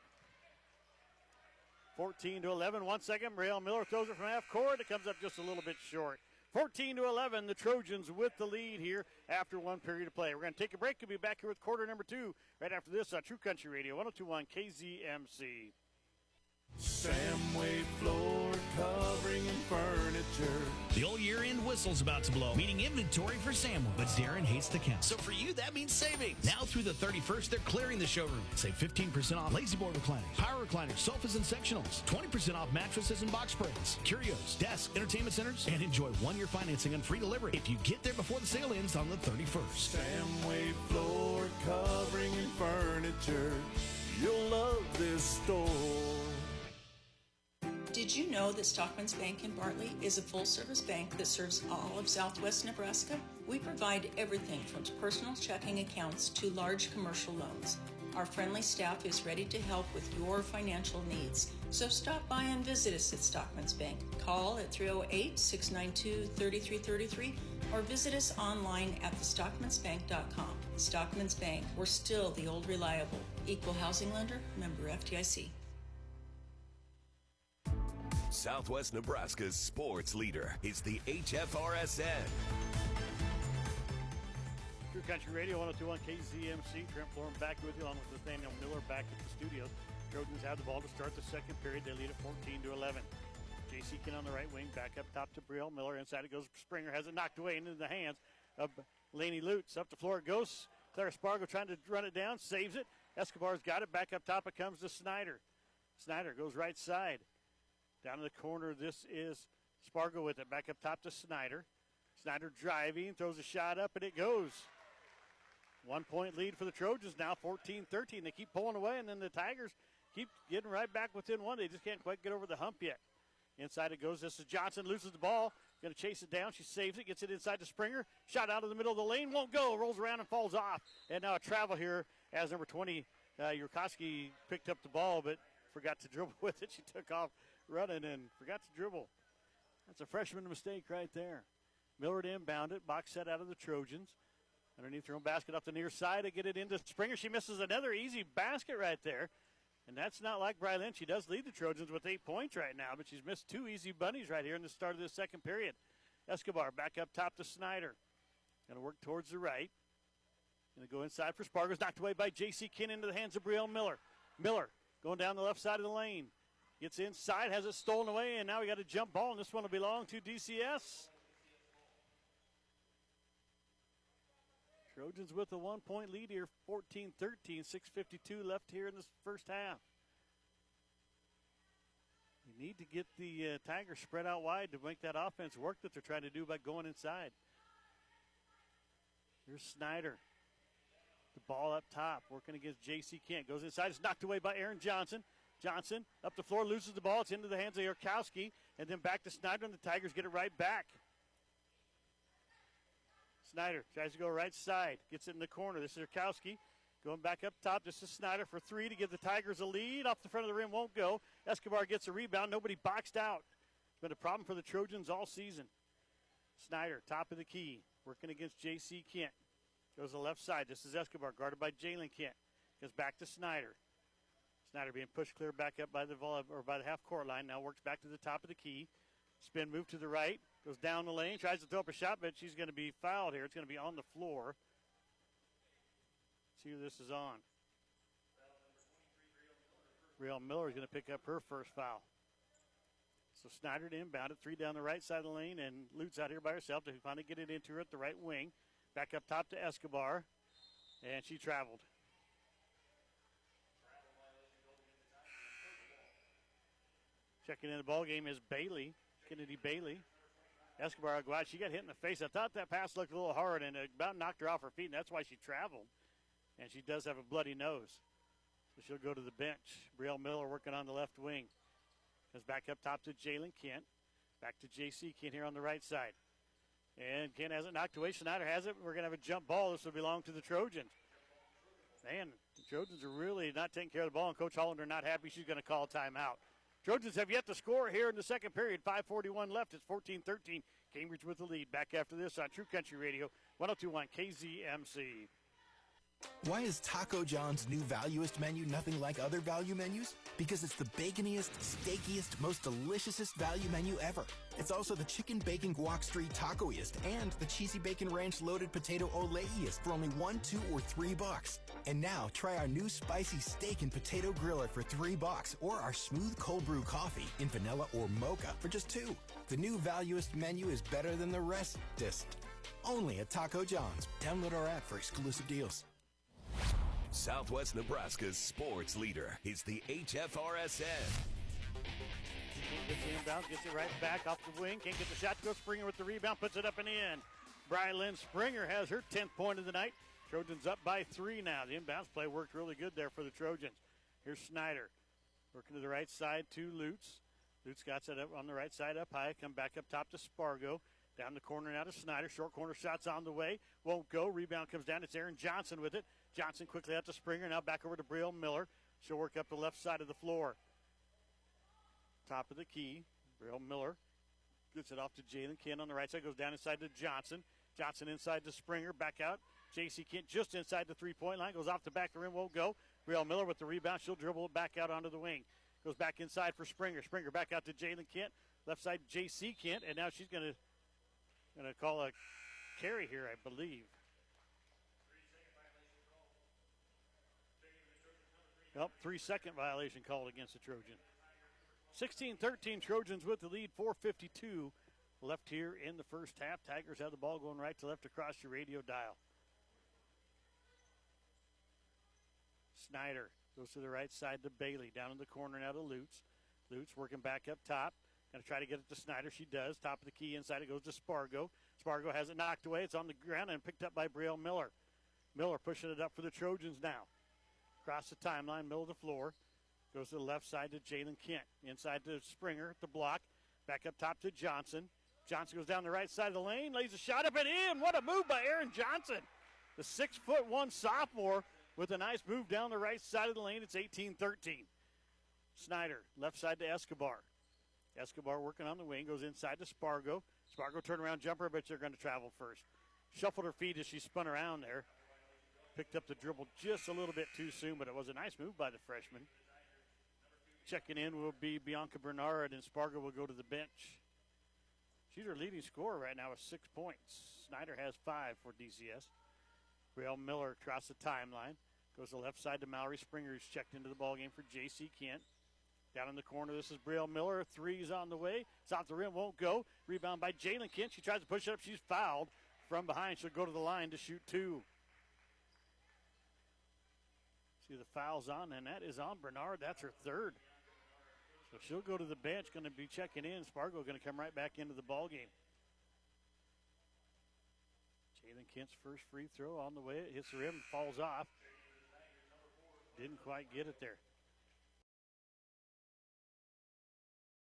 14-11, 1 second. Brielle Miller throws it from half court. It comes up just a little bit short. 14-11, the Trojans with the lead here after one period of play. We're going to take a break. We'll be back here with quarter number 2 right after this on True Country Radio, 102.1 KZMC. Samway floor covering and furniture. The old year-end whistle's about to blow, meaning inventory for Samway. But Darren hates to count. So for you, that means savings. Now through the 31st, they're clearing the showroom. Save 15% off lazy boy recliners, power recliners, sofas, and sectionals. 20% off mattresses and box springs, curios, desks, entertainment centers, and enjoy one-year financing and free delivery if you get there before the sale ends on the 31st. Samway floor covering and furniture. You'll love this store. Did you know that Stockman's Bank in Bartley is a full-service bank that serves all of Southwest Nebraska? We provide everything from personal checking accounts to large commercial loans. Our friendly staff is ready to help with your financial needs. So stop by and visit us at Stockman's Bank. Call at 308-692-3333 or visit us online at thestockmansbank.com. Stockman's Bank, we're still the old reliable. Equal housing lender, member FDIC. Southwest Nebraska's sports leader is the HFRSN. True Country Radio, 102.1 KZMC. Trent Florin back with you along with Nathaniel Miller back at the studios. Trojans have the ball to start the second period. They lead at 14-11. J.C. Kent on the right wing, back up top to Brielle Miller. Inside it goes. Springer has it knocked away into the hands of Laney Lutz. Up the floor it goes. Clara Spargo trying to run it down, saves it. Escobar's got it. Back up top it comes to Snyder. Snyder goes right side. Down in the corner, this is Spargo with it. Back up top to Snyder. Snyder driving, throws a shot up, and it goes. 1 point lead for the Trojans now, 14-13. They keep pulling away, and then the Tigers keep getting right back within one. They just can't quite get over the hump yet. Inside it goes. This is Johnson, loses the ball. Going to chase it down. She saves it, gets it inside to Springer. Shot out of the middle of the lane, won't go. Rolls around and falls off. And now a travel here as number 20, Yurkowski, picked up the ball, but forgot to dribble with it. She took off running and forgot to dribble. That's a freshman mistake right there. Miller to inbound it. Box set out of the Trojans. Underneath her own basket off the near side to get it into Springer. She misses another easy basket right there. And that's not like Brylan. She does lead the Trojans with 8 points right now, but she's missed 2 easy bunnies right here in the start of this second period. Escobar back up top to Snyder. Going to work towards the right. Going to go inside for Spargo's knocked away by J.C. Kent into the hands of Brielle Miller. Miller going down the left side of the lane. Gets inside, has it stolen away, and now we got a jump ball, and this one will belong to DCS. Trojans with a 1 point lead here, 14-13, 6:52 left here in this first half. You need to get the Tigers spread out wide to make that offense work that they're trying to do by going inside. Here's Snyder. The ball up top, working against J.C. Kent. Goes inside, it's knocked away by Aaron Johnson. Johnson up the floor, loses the ball. It's into the hands of Yurkowski, and then back to Snyder, and the Tigers get it right back. Snyder tries to go right side, gets it in the corner. This is Yurkowski. Going back up top, this is Snyder for three to give the Tigers a lead. Off the front of the rim, won't go. Escobar gets a rebound. Nobody boxed out. It's been a problem for the Trojans all season. Snyder, top of the key, working against J.C. Kent. Goes to the left side. This is Escobar, guarded by Jalen Kent. Goes back to Snyder. Snyder being pushed clear back up by the half-court line. Now works back to the top of the key. Spin move to the right. Goes down the lane. Tries to throw up a shot, but she's going to be fouled here. It's going to be on the floor. See who this is on. Real Miller is going to pick up her first foul. So Snyder to inbound it. Three down the right side of the lane, and Lutz out here by herself to finally get it into her at the right wing. Back up top to Escobar, and she traveled. Checking in the ball game is Bailey, Kennedy Bailey. Escobar will go out. She got hit in the face. I thought that pass looked a little hard, and it about knocked her off her feet, and that's why she traveled. And she does have a bloody nose. So she'll go to the bench. Brielle Miller working on the left wing. Goes back up top to Jalen Kent. Back to J.C. Kent here on the right side. And Kent has it knocked away. Snyder has it. We're going to have a jump ball. This will belong to the Trojans. Man, the Trojans are really not taking care of the ball, and Coach Hollander not happy. She's going to call timeout. Trojans have yet to score here in the second period. 5:41 left. It's 14-13. Cambridge with the lead. Back after this on True Country Radio, 102.1 KZMC. Why is Taco John's new Valuist menu nothing like other value menus? Because it's the baconiest, steakiest, most deliciousest value menu ever. It's also the chicken bacon guac street tacoiest and the cheesy bacon ranch loaded potato oleiest for only $1, $2, or $3. And now try our new spicy steak and potato griller for $3, or our smooth cold brew coffee in vanilla or mocha for just $2. The new Valuist menu is better than the restest. Only at Taco John's. Download our app for exclusive deals. Southwest Nebraska's sports leader is the HFRSN. Gets the inbound, gets it right back off the wing. Can't get the shot to go. Springer with the rebound, puts it up and in. Brilyn Springer has her 10th point of the night. Trojans up by 3 now. The inbounds play worked really good there for the Trojans. Here's Snyder working to the right side to Lutz. Lutz got it up on the right side up high. Come back up top to Spargo. Down the corner now to Snyder. Short corner shots on the way. Won't go. Rebound comes down. It's Aaron Johnson with it. Johnson quickly out to Springer. Now back over to Brielle Miller. She'll work up the left side of the floor. Top of the key. Brielle Miller gets it off to Jalen Kent on the right side. Goes down inside to Johnson. Johnson inside to Springer. Back out. J.C. Kent just inside the three-point line. Goes off the back of the rim. Won't go. Brielle Miller with the rebound. She'll dribble it back out onto the wing. Goes back inside for Springer. Springer back out to Jalen Kent. Left side J.C. Kent. And now she's going to call a carry here, I believe. Nope, 3-second violation called against the Trojans. 16-13, Trojans with the lead, 4:52 left here in the first half. Tigers have the ball going right to left across your radio dial. Snyder goes to the right side to Bailey. Down in the corner now to Lutz. Lutz working back up top. Going to try to get it to Snyder. She does. Top of the key inside. It goes to Spargo. Spargo has it knocked away. It's on the ground and picked up by Brielle Miller. Miller pushing it up for the Trojans now. Across the timeline, middle of the floor. Goes to the left side to Jalen Kent. Inside to Springer at the block. Back up top to Johnson. Johnson goes down the right side of the lane. Lays a shot up and in. What a move by Aaron Johnson. The 6'1" sophomore with a nice move down the right side of the lane. It's 18-13. Snyder, left side to Escobar. Escobar working on the wing, goes inside to Spargo. Spargo turnaround jumper, but they're going to travel first. Shuffled her feet as she spun around there. Picked up the dribble just a little bit too soon, but it was a nice move by the freshman. Checking in will be Bianca Bernard, and Spargo will go to the bench. She's her leading scorer right now with 6 points. Snyder has 5 for DCS. Brielle Miller across the timeline. Goes to the left side to Mallory Springer, who's checked into the ballgame for J.C. Kent. Down in the corner, this is Brielle Miller. Three's on the way. It's off the rim, won't go. Rebound by Jalen Kent. She tries to push it up. She's fouled from behind. She'll go to the line to shoot 2. See the foul's on, and that is on Bernard. That's her 3rd. So she'll go to the bench, going to be checking in. Spargo going to come right back into the ballgame. Jalen Kent's first free throw on the way. It hits the rim, falls off. Didn't quite get it there.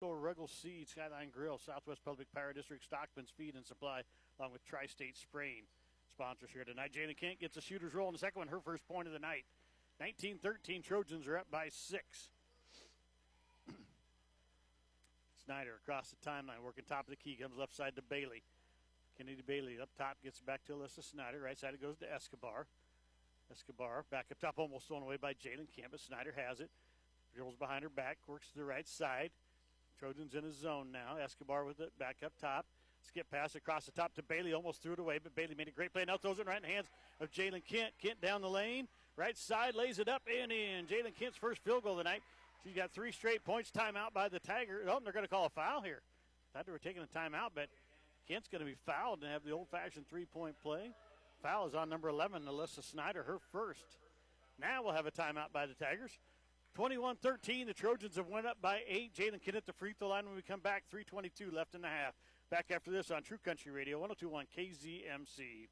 Ruggles Seed, Skyline Grill, Southwest Public Power District, Stockman's Feed and Supply, along with Tri-State Spraying. sponsors here tonight. Jalen Kent gets a shooter's roll in the second one, her first point of the night. 19-13, Trojans are up by 6. Snyder across the timeline, working top of the key, comes left side to Bailey. Kennedy Bailey up top, gets it back to Alyssa Snyder. Right side it goes to Escobar. Escobar back up top, almost thrown away by Jalen Kent, but Snyder has it. Dribbles behind her back, works to the right side. Trojans in his zone now. Escobar with it back up top. Skip pass across the top to Bailey, almost threw it away, but Bailey made a great play. Now throws it right in the hands of Jalen Kent. Kent down the lane, right side, lays it up and in. Jalen Kent's first field goal of the night. She's got 3 straight points. Timeout by the Tigers. Oh, they're going to call a foul here. Thought they were taking a timeout, but Kent's going to be fouled and have the old-fashioned 3-point play. Foul is on number 11, Alyssa Snyder, her first. Now we'll have a timeout by the Tigers. 21-13, the Trojans have went up by 8. Jalen Kent at the free throw line when we come back. 3:22 left in the half. Back after this on True Country Radio, 102.1 KZMC.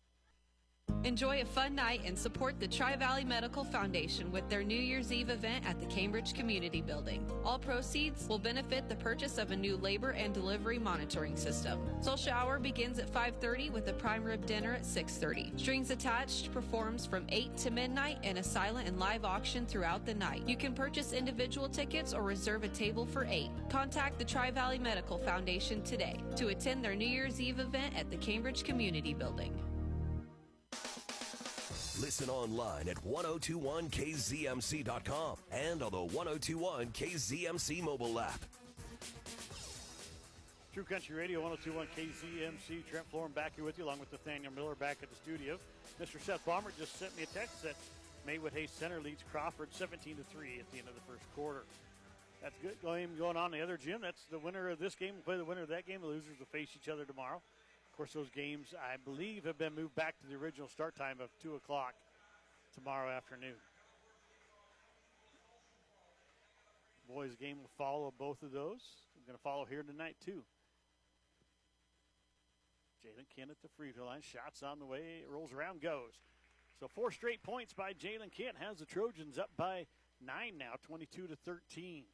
Enjoy a fun night and support the Tri-Valley Medical Foundation with their New Year's Eve event at the Cambridge Community Building. All proceeds will benefit the purchase of a new labor and delivery monitoring system. Social hour begins at 5:30 with a prime rib dinner at 6:30. Strings Attached performs from 8 to midnight and a silent and live auction throughout the night. You can purchase individual tickets or reserve a table for 8. Contact the Tri-Valley Medical Foundation today to attend their New Year's Eve event at the Cambridge Community Building. Listen online at 1021kzmc.com and on the 1021 KZMC mobile app. True Country Radio, 102.1 KZMC. Trent Florin back here with you, along with Nathaniel Miller back at the studio. Mr. Seth Balmer just sent me a text that Maywood Hayes Center leads Crawford 17-3 at the end of the first quarter. That's good going on in the other gym. That's the winner of this game will play the winner of that game. The losers will face each other tomorrow. Of course, those games, I believe, have been moved back to the original start time of 2 o'clock tomorrow afternoon. Boys' game will follow both of those. We're going to follow here tonight, too. Jalen Kent at the free throw line. Shots on the way. It rolls around, goes. So 4 straight points by Jalen Kent has the Trojans up by 9 now, 22-13.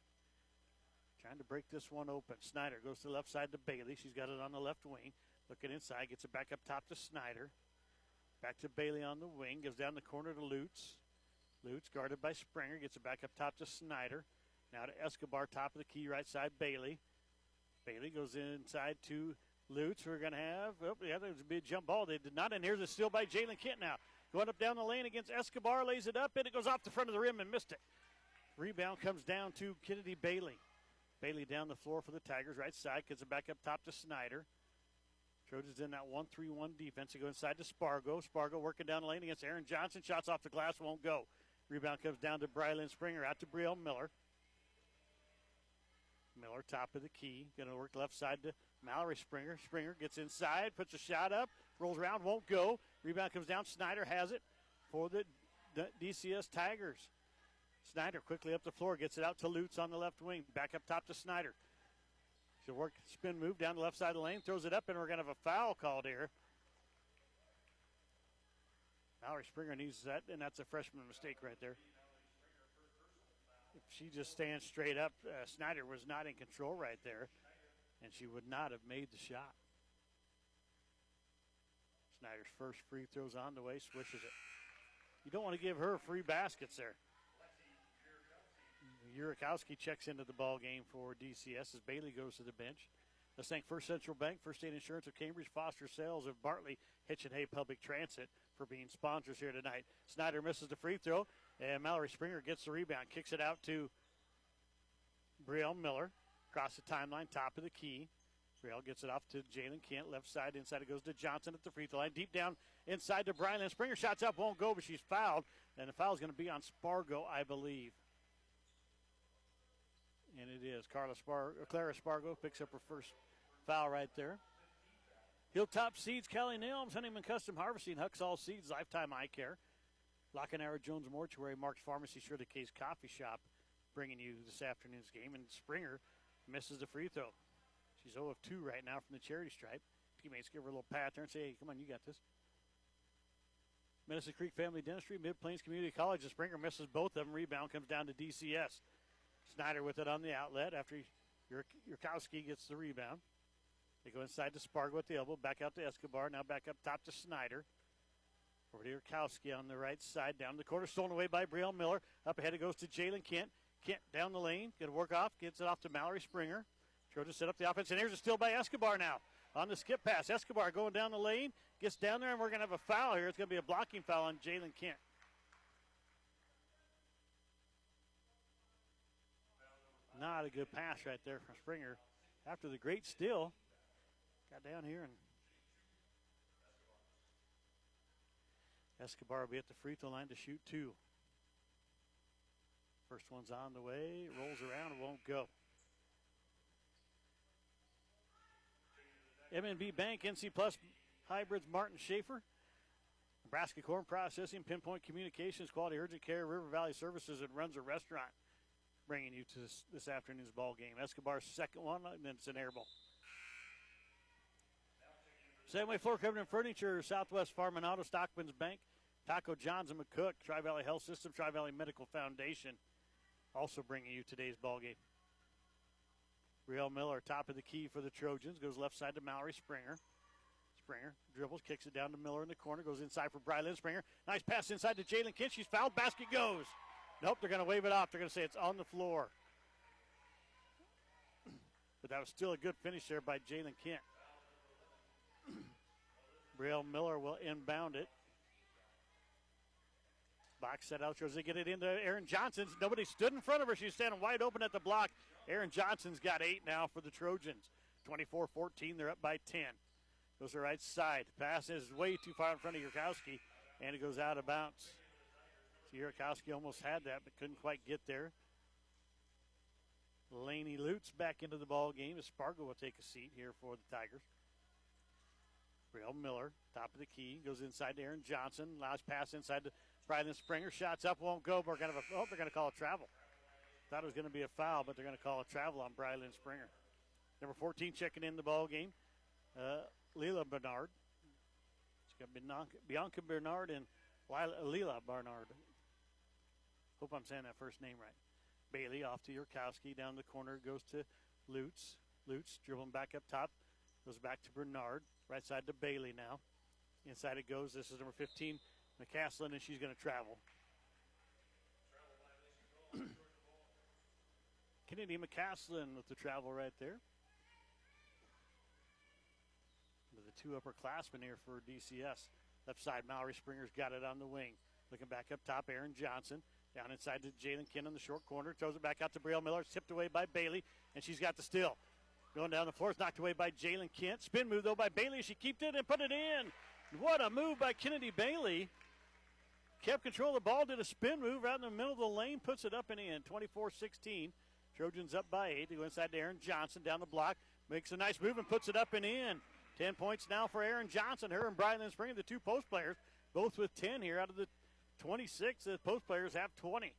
Trying to break this one open. Snyder goes to the left side to Bailey. She's got it on the left wing. Looking inside, gets it back up top to Snyder. Back to Bailey on the wing. Gives down the corner to Lutz. Lutz guarded by Springer. Gets it back up top to Snyder. Now to Escobar, top of the key, right side, Bailey. Bailey goes inside to Lutz. We're going to have, there's a big jump ball. They did not, and here's a steal by Jalen Kent now. Going up down the lane against Escobar, lays it up, and it goes off the front of the rim and missed it. Rebound comes down to Kennedy Bailey. Bailey down the floor for the Tigers, right side. Gets it back up top to Snyder. Trojans in that 1-3-1 defense. They go inside to Spargo. Spargo working down the lane against Aaron Johnson. Shots off the glass, won't go. Rebound comes down to Brylan Springer, out to Brielle Miller. Miller, top of the key. Going to work left side to Mallory Springer. Springer gets inside, puts a shot up, rolls around, won't go. Rebound comes down. Snyder has it for the DCS Tigers. Snyder quickly up the floor, gets it out to Lutz on the left wing. Back up top to Snyder. She'll work spin move down the left side of the lane, throws it up, and we're going to have a foul called here. Mallory Springer needs that, and that's a freshman mistake right there. If she just stands straight up, Snyder was not in control right there, and she would not have made the shot. Snyder's first free throw's on the way, swishes it. You don't want to give her free baskets there. Urakowski checks into the ball game for DCS as Bailey goes to the bench. Let's thank First Central Bank, First State Insurance of Cambridge, Foster Sales of Bartley, Hitch and Hay Public Transit for being sponsors here tonight. Snyder misses the free throw, and Mallory Springer gets the rebound, kicks it out to Brielle Miller. Across the timeline, top of the key. Brielle gets it off to Jalen Kent, left side. Inside it goes to Johnson at the free throw line. Deep down inside to Brylan. Springer shots up, won't go, but she's fouled. And the foul is going to be on Spargo, I believe. And it is. Clara Spargo picks up her first foul right there. Hilltop Seeds, Kelly Nelms, Honeyman Custom Harvesting, Huxall Seeds, Lifetime Eye Care, Lockenauer Jones Mortuary, Mark's Pharmacy, Shirley K's Coffee Shop, bringing you this afternoon's game. And Springer misses the free throw. She's 0 of 2 right now from the charity stripe. Teammates give her a little pat there and say, hey, come on, you got this. Medicine Creek Family Dentistry, Mid-Plains Community College. And Springer misses both of them. Rebound comes down to DCS. Snyder with it on the outlet after Yurkowski gets the rebound. They go inside to Spargo at the elbow, back out to Escobar, now back up top to Snyder. Over to Urkowski on the right side. Down the corner. Stolen away by Brielle Miller. Up ahead it goes to Jalen Kent. Kent down the lane. Going to work off. Gets it off to Mallory Springer. Trojans set up the offense. And here's a steal by Escobar now. On the skip pass. Escobar going down the lane. Gets down there, and we're going to have a foul here. It's going to be a blocking foul on Jalen Kent. Not a good pass right there from Springer. After the great steal, got down here, and Escobar will be at the free throw line to shoot 2. First one's on the way. Rolls around and won't go. M&B Bank, NC Plus Hybrids, Martin Schaefer. Nebraska Corn Processing, Pinpoint Communications, Quality Urgent Care, River Valley Services, and Runs a Restaurant. Bringing you to this afternoon's ball game. Escobar's second one, and then it's an air ball. Same-Way Floor Covering and Furniture, Southwest Farm and Auto, Stockman's Bank, Taco John's and McCook, Tri-Valley Health System, Tri-Valley Medical Foundation, also bringing you today's ball game. Brielle Miller, top of the key for the Trojans, goes left side to Mallory Springer. Springer dribbles, kicks it down to Miller in the corner, goes inside for Brylan Springer. Nice pass inside to Jalen Kent. She's fouled. Basket goes. Nope, they're going to wave it off. They're going to say it's on the floor. But that was still a good finish there by Jalen Kent. Brielle Miller will inbound it. Box set out, shows they get it into Aaron Johnson. Nobody stood in front of her. She's standing wide open at the block. Aaron Johnson's got 8 now for the Trojans. 24-14, they're up by 10. Goes to the right side. Pass is way too far in front of Urkowski, and it goes out of bounds. So Urkowski almost had that, but couldn't quite get there. Laney Lutz back into the ball game as Spargo will take a seat here for the Tigers. Brielle Miller, top of the key, goes inside to Aaron Johnson. Last pass inside to Brylan Springer. Shots up, won't go. But they're going to call a travel. Thought it was going to be a foul, but they're going to call a travel on Brylan Springer. Number 14 checking in the ball game. Leila Bernard. It's got Bianca Bernard and Leila Bernard. Hope I'm saying that first name right. Bailey off to Urkowski. Down the corner goes to Lutz. Lutz dribbling back up top. Goes back to Bernard. Right side to Bailey now. Inside it goes. This is number 15, McCaslin, and she's going to travel. Kennedy McCaslin with the travel right there. The 2 upperclassmen here for DCS. Left side, Mallory Springer's got it on the wing. Looking back up top, Aaron Johnson. Down inside to Jalen Kent in the short corner. Throws it back out to Brielle Miller. Tipped away by Bailey, and she's got the steal. Going down the floor, it's knocked away by Jalen Kent. Spin move, though, by Bailey. She kept it and put it in. What a move by Kennedy Bailey. Kept control of the ball, did a spin move right in the middle of the lane, puts it up and in. 24-16. Trojans up by 8. They go inside to Aaron Johnson down the block. Makes a nice move and puts it up and in. 10 points now for Aaron Johnson. Her and Brylan Springer, the 2 post players, both with 10 here. Out of the 26, the post players have 20.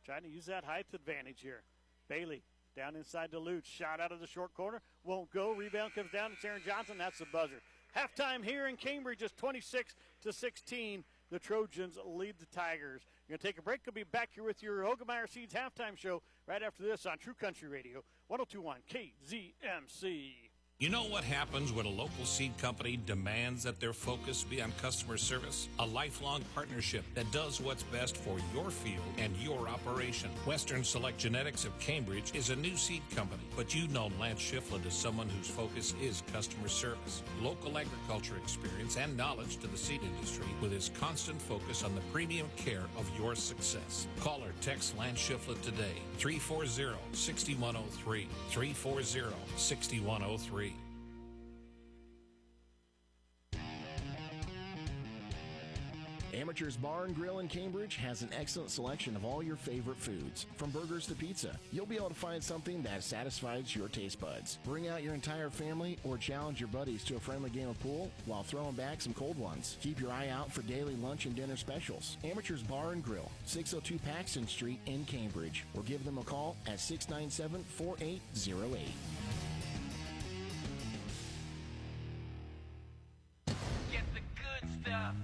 Trying to use that height advantage here. Bailey down inside to Lutz. Shot out of the short corner. Won't go. Rebound comes down. It's Aaron Johnson. That's the buzzer. Halftime here in Cambridge is 26-16. The Trojans lead the Tigers. You're going to take a break. We'll be back here with your Hogemeyer Seeds halftime show right after this on True Country Radio, 102.1 KZMC. You know what happens when a local seed company demands that their focus be on customer service? A lifelong partnership that does what's best for your field and your operation. Western Select Genetics of Cambridge is a new seed company, but you know Lance Shiflett as someone whose focus is customer service, local agriculture experience, and knowledge to the seed industry with his constant focus on the premium care of your success. Call or text Lance Shiflett today, 340-6103, 340-6103. Amateur's Bar and Grill in Cambridge has an excellent selection of all your favorite foods. From burgers to pizza, you'll be able to find something that satisfies your taste buds. Bring out your entire family or challenge your buddies to a friendly game of pool while throwing back some cold ones. Keep your eye out for daily lunch and dinner specials. Amateur's Bar and Grill, 602 Paxton Street in Cambridge, or give them a call at 697-4808. Get the good stuff.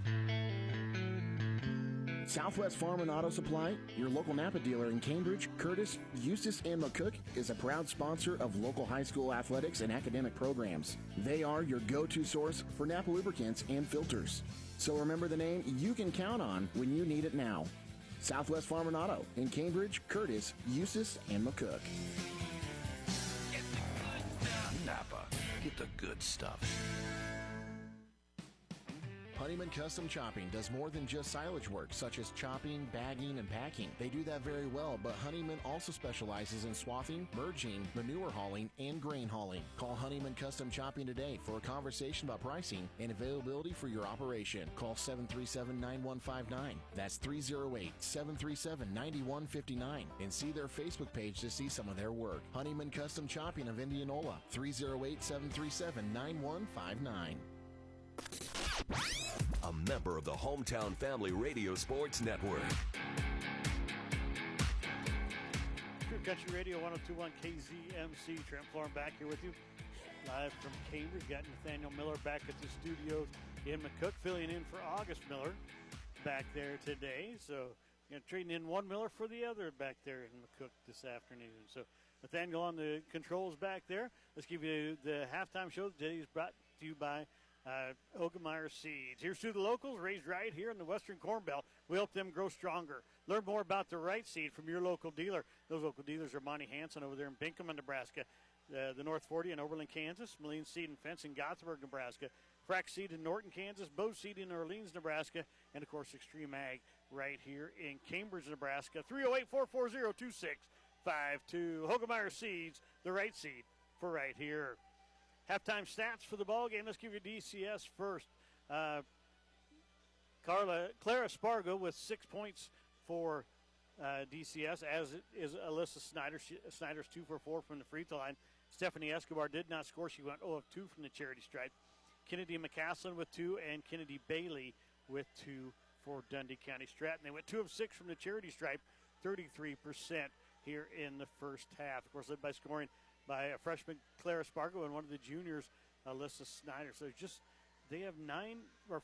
Southwest Farm and Auto Supply, your local Napa dealer in Cambridge, Curtis, Eustis, and McCook, is a proud sponsor of local high school athletics and academic programs. They are your go-to source for Napa lubricants and filters. So remember the name you can count on when you need it now. Southwest Farm and Auto in Cambridge, Curtis, Eustis, and McCook. Get the good stuff. Napa. Get the good stuff. Honeyman Custom Chopping does more than just silage work, such as chopping, bagging, and packing. They do that very well, but Honeyman also specializes in swathing, merging, manure hauling, and grain hauling. Call Honeyman Custom Chopping today for a conversation about pricing and availability for your operation. Call 737-9159. That's 308-737-9159. And see their Facebook page to see some of their work. Honeyman Custom Chopping of Indianola, 308-737-9159. A member of the Hometown Family Radio Sports Network. True Country Radio 102.1 KZMC. Trent Florin back here with you. Live from Cambridge. Got Nathaniel Miller back at the studios in McCook, filling in for August Miller back there today. So, trading in one Miller for the other back there in McCook this afternoon. So, Nathaniel on the controls back there. Let's give you the halftime show. Today is brought to you by Ogemeyer Seeds. Here's to the locals, raised right here in the Western Corn Belt. We help them grow stronger. Learn more about the right seed from your local dealer. Those local dealers are Monty Hansen over there in Binkham, Nebraska, the North 40 in Oberlin, Kansas, Moline Seed and Fence in Gothenburg, Nebraska, Frack Seed in Norton, Kansas, Bow Seed in Orleans, Nebraska, and, of course, Extreme Ag right here in Cambridge, Nebraska. 308-440-2652. Ogemeyer Seeds, the right seed for right here. Halftime stats for the ball game. Let's give you DCS first. Clara Spargo with 6 points for DCS, as is Alyssa Snyder. Snyder's 2 for 4 from the free throw line. Stephanie Escobar did not score. She went 0 of 2 from the charity stripe. Kennedy McCaslin with 2, and Kennedy Bailey with 2 for Dundee County Stratton. They went 2 of 6 from the charity stripe, 33% here in the first half. Of course, led by scoring by a freshman, Clara Spargo, and one of the juniors, Alyssa Snyder. So they have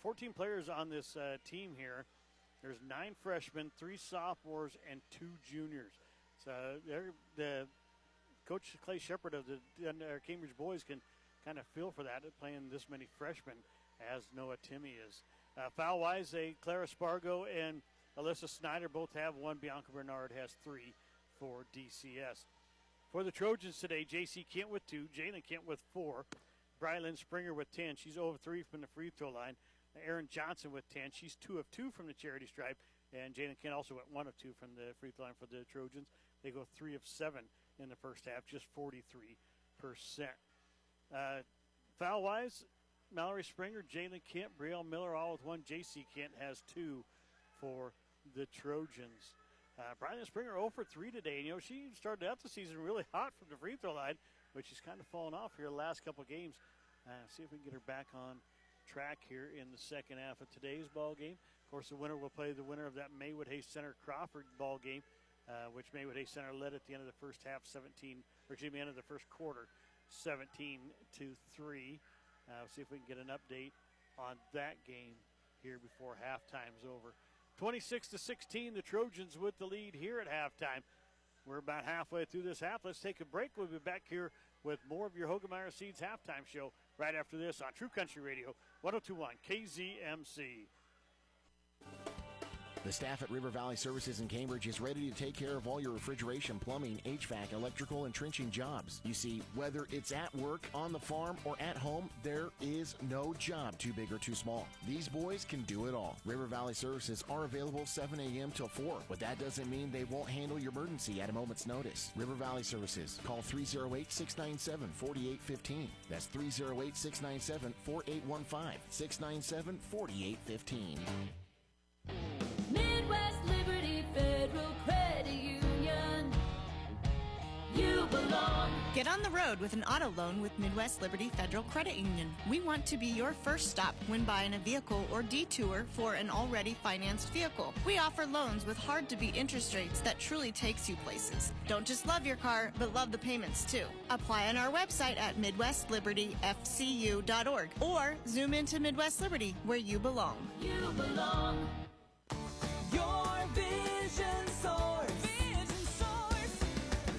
14 players on this team here. There's 9 freshmen, 3 sophomores, and 2 juniors. So the Coach Clay Shepard of the Cambridge boys can kind of feel for that, playing this many freshmen as Noah Timmy is. Foul-wise, Clara Spargo and Alyssa Snyder both have 1. Bianca Bernard has 3 for DCS. For the Trojans today, J.C. Kent with 2, Jalen Kent with 4, Brylan Springer with 10. She's 0 of 3 from the free throw line. Erin Johnson with 10. She's 2 of 2 from the charity stripe. And Jalen Kent also went 1 of 2 from the free throw line for the Trojans. They go 3 of 7 in the first half, just 43%. Foul-wise, Mallory Springer, Jalen Kent, Brielle Miller all with 1. J.C. Kent has 2 for the Trojans. Brylan Springer 0 for 3 today. And, she started out the season really hot from the free throw line, but she's kind of fallen off here the last couple of games. See if we can get her back on track here in the second half of today's ball game. Of course, the winner will play the winner of that Maywood Hayes Center Crawford ball game, which Maywood Hayes Center led at the end of the first half, end of the first quarter, 17-3. See if we can get an update on that game here before halftime's over. 26-16, the Trojans with the lead here at halftime. We're about halfway through this half. Let's take a break. We'll be back here with more of your Ogemeyer Seeds halftime show right after this on True Country Radio 102.1 KZMC. The staff at River Valley Services in Cambridge is ready to take care of all your refrigeration, plumbing, HVAC, electrical, and trenching jobs. You see, whether it's at work, on the farm, or at home, there is no job too big or too small. These boys can do it all. River Valley Services are available 7 a.m. till 4, but that doesn't mean they won't handle your emergency at a moment's notice. River Valley Services. Call 308-697-4815. That's 308-697-4815. 697-4815. Midwest Liberty Federal Credit Union. You belong. Get on the road with an auto loan with Midwest Liberty Federal Credit Union. We want to be your first stop when buying a vehicle or detour for an already financed vehicle. We offer loans with hard-to-beat interest rates that truly takes you places. Don't just love your car, but love the payments too. Apply on our website at MidwestLibertyFCU.org or zoom into Midwest Liberty, where you belong. You belong. Your vision source. Vision source.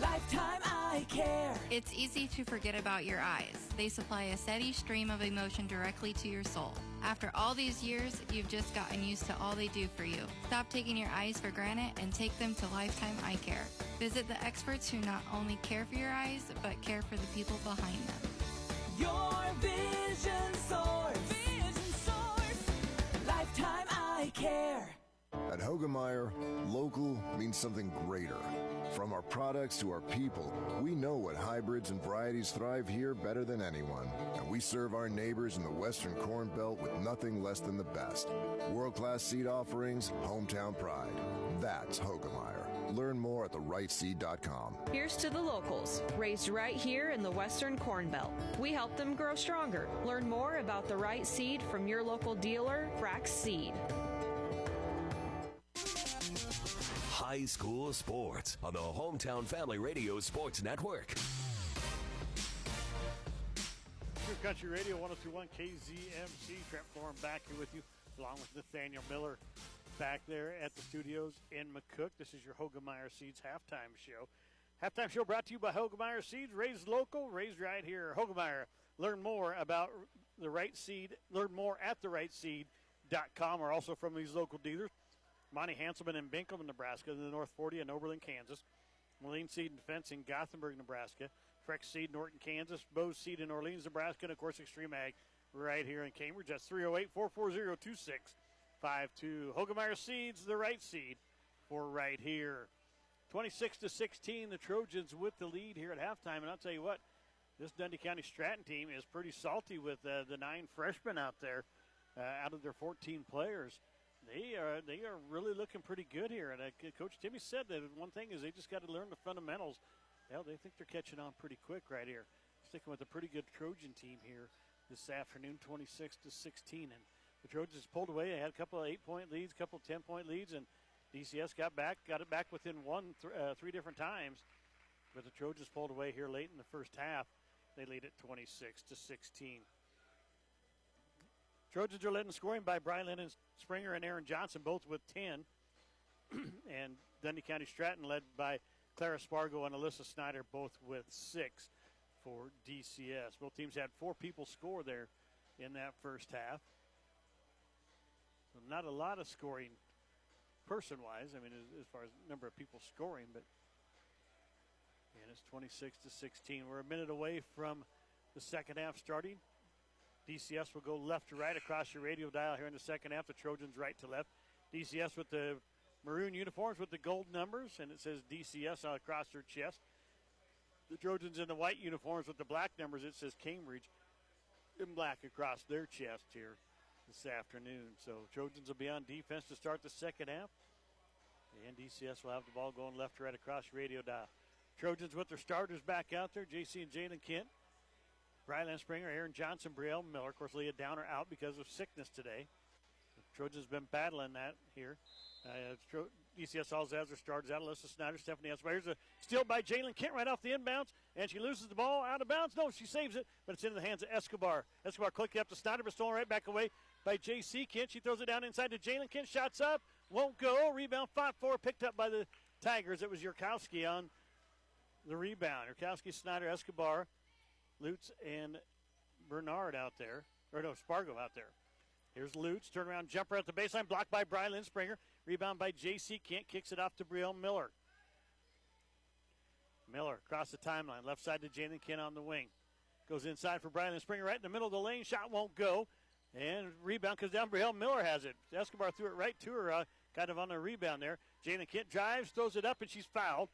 Lifetime eye care. It's easy to forget about your eyes. They supply a steady stream of emotion directly to your soul. After all these years, you've just gotten used to all they do for you. Stop taking your eyes for granted and take them to Lifetime Eye Care. Visit the experts who not only care for your eyes, but care for the people behind them. Your vision source. Vision source. Lifetime Eye Care. At Hogemeyer, local means something greater. From our products to our people, we know what hybrids and varieties thrive here better than anyone. And we serve our neighbors in the Western Corn Belt with nothing less than the best. World-class seed offerings, hometown pride. That's Hogemeyer. Learn more at therightseed.com. Here's to the locals, raised right here in the Western Corn Belt. We help them grow stronger. Learn more about the right seed from your local dealer, Frax Seed. High school sports on the Hometown Family Radio Sports Network. True Country Radio 102.1 KZMC. Trent Florin back here with you, along with Nathaniel Miller back there at the studios in McCook. This is your Hogemeyer Seeds halftime show. Halftime show brought to you by Hogemeyer Seeds, raised local, raised right here. Hogemeyer. Learn more about the right seed. Learn more at therightseed.com, or also from these local dealers. Monty Hanselman in Binkham, Nebraska, in the North 40 in Oberlin, Kansas. Moline Seed and Fence in Gothenburg, Nebraska. Frex Seed, Norton, Kansas. Bose Seed in Orleans, Nebraska. And, of course, Extreme Ag right here in Cambridge. That's 308-440-2652. Hogemeyer Seeds, the right seed for right here. 26-16, the Trojans with the lead here at halftime. And I'll tell you what, this Dundee County Stratton team is pretty salty with the 9 freshmen out there out of their 14 players. They are really looking pretty good here. And Coach Timmy said that one thing is they just got to learn the fundamentals. Well, they think they're catching on pretty quick right here. Sticking with a pretty good Trojan team here this afternoon, 26-16. And the Trojans pulled away. They had a couple of 8-point leads, a couple of 10-point leads, and DCS got it back within three different times. But the Trojans pulled away here late in the first half. They lead at 26-16. Trojans are led in scoring by Brian Lennon Springer and Aaron Johnson, both with 10. And Dundee County Stratton led by Clara Spargo and Alyssa Snyder, both with 6 for DCS. Both teams had 4 people score there in that first half. So not a lot of scoring person-wise, I mean, as far as number of people scoring, but and it's 26-16. We're a minute away from the second half starting. DCS will go left to right across your radio dial here in the second half. The Trojans right to left. DCS with the maroon uniforms with the gold numbers, and it says DCS across their chest. The Trojans in the white uniforms with the black numbers, it says Cambridge in black across their chest here this afternoon. So Trojans will be on defense to start the second half. And DCS will have the ball going left to right across your radio dial. Trojans with their starters back out there, JC and Jalen Kent. Brylan Springer, Aaron Johnson, Brielle Miller. Of course, Leah Downer out because of sickness today. The Trojans been battling that here. DCS also has their starters out. Alyssa Snyder, Stephanie Escobar. Here's a steal by Jalen Kent right off the inbounds, and she loses the ball out of bounds. No, she saves it, but it's into the hands of Escobar. Escobar quickly up to Snyder, but stolen right back away by J.C. Kent. She throws it down inside to Jalen Kent. Shots up, won't go. Rebound fought for, picked up by the Tigers. It was Yurkowski on the rebound. Yurkowski, Snyder, Escobar, Lutz, and Bernard out there. Or no, Spargo out there. Here's Lutz, turnaround jumper at the baseline, blocked by Brylan Springer. Rebound by J.C. Kent, kicks it off to Brielle Miller. Miller across the timeline, left side to Jalen Kent on the wing. Goes inside for Brylan Springer, right in the middle of the lane. Shot won't go. And rebound comes down. Brielle Miller has it. Escobar threw it right to her, kind of on the rebound there. Jalen Kent drives, throws it up, and she's fouled.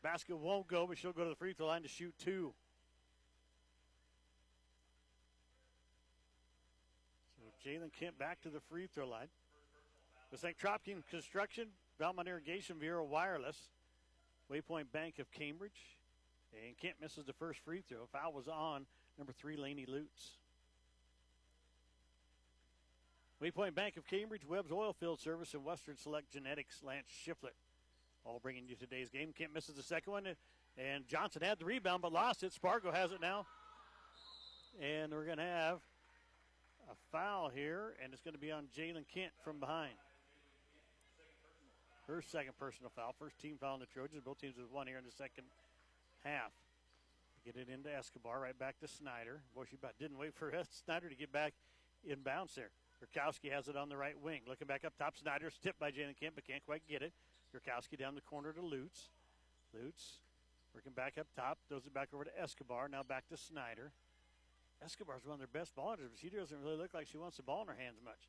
Basket won't go, but she'll go to the free throw line to shoot 2. So Jalen Kent back to the free throw line. It's like Tropkin Construction, Belmont Irrigation, Vero Wireless, Waypoint Bank of Cambridge. And Kent misses the first free throw. Foul was on number 3, Lainey Lutz. Waypoint Bank of Cambridge, Webb's Oilfield Service, and Western Select Genetics, Lance Shiflett. All bringing you today's game. Kent misses the second one, and Johnson had the rebound but lost it. Spargo has it now. And we're going to have a foul here, and it's going to be on Jalen Kent from behind. Her second personal foul. First team foul on the Trojans. Both teams with 1 here in the second half. Get it into Escobar, right back to Snyder. Boy, she about didn't wait for Snyder to get back in bounds there. Yurkowski has it on the right wing. Looking back up top, Snyder's tipped by Jalen Kemp, but can't quite get it. Yurkowski down the corner to Lutz. Lutz working back up top, throws it back over to Escobar. Now back to Snyder. Escobar's one of their best ball handlers, but she doesn't really look like she wants the ball in her hands much.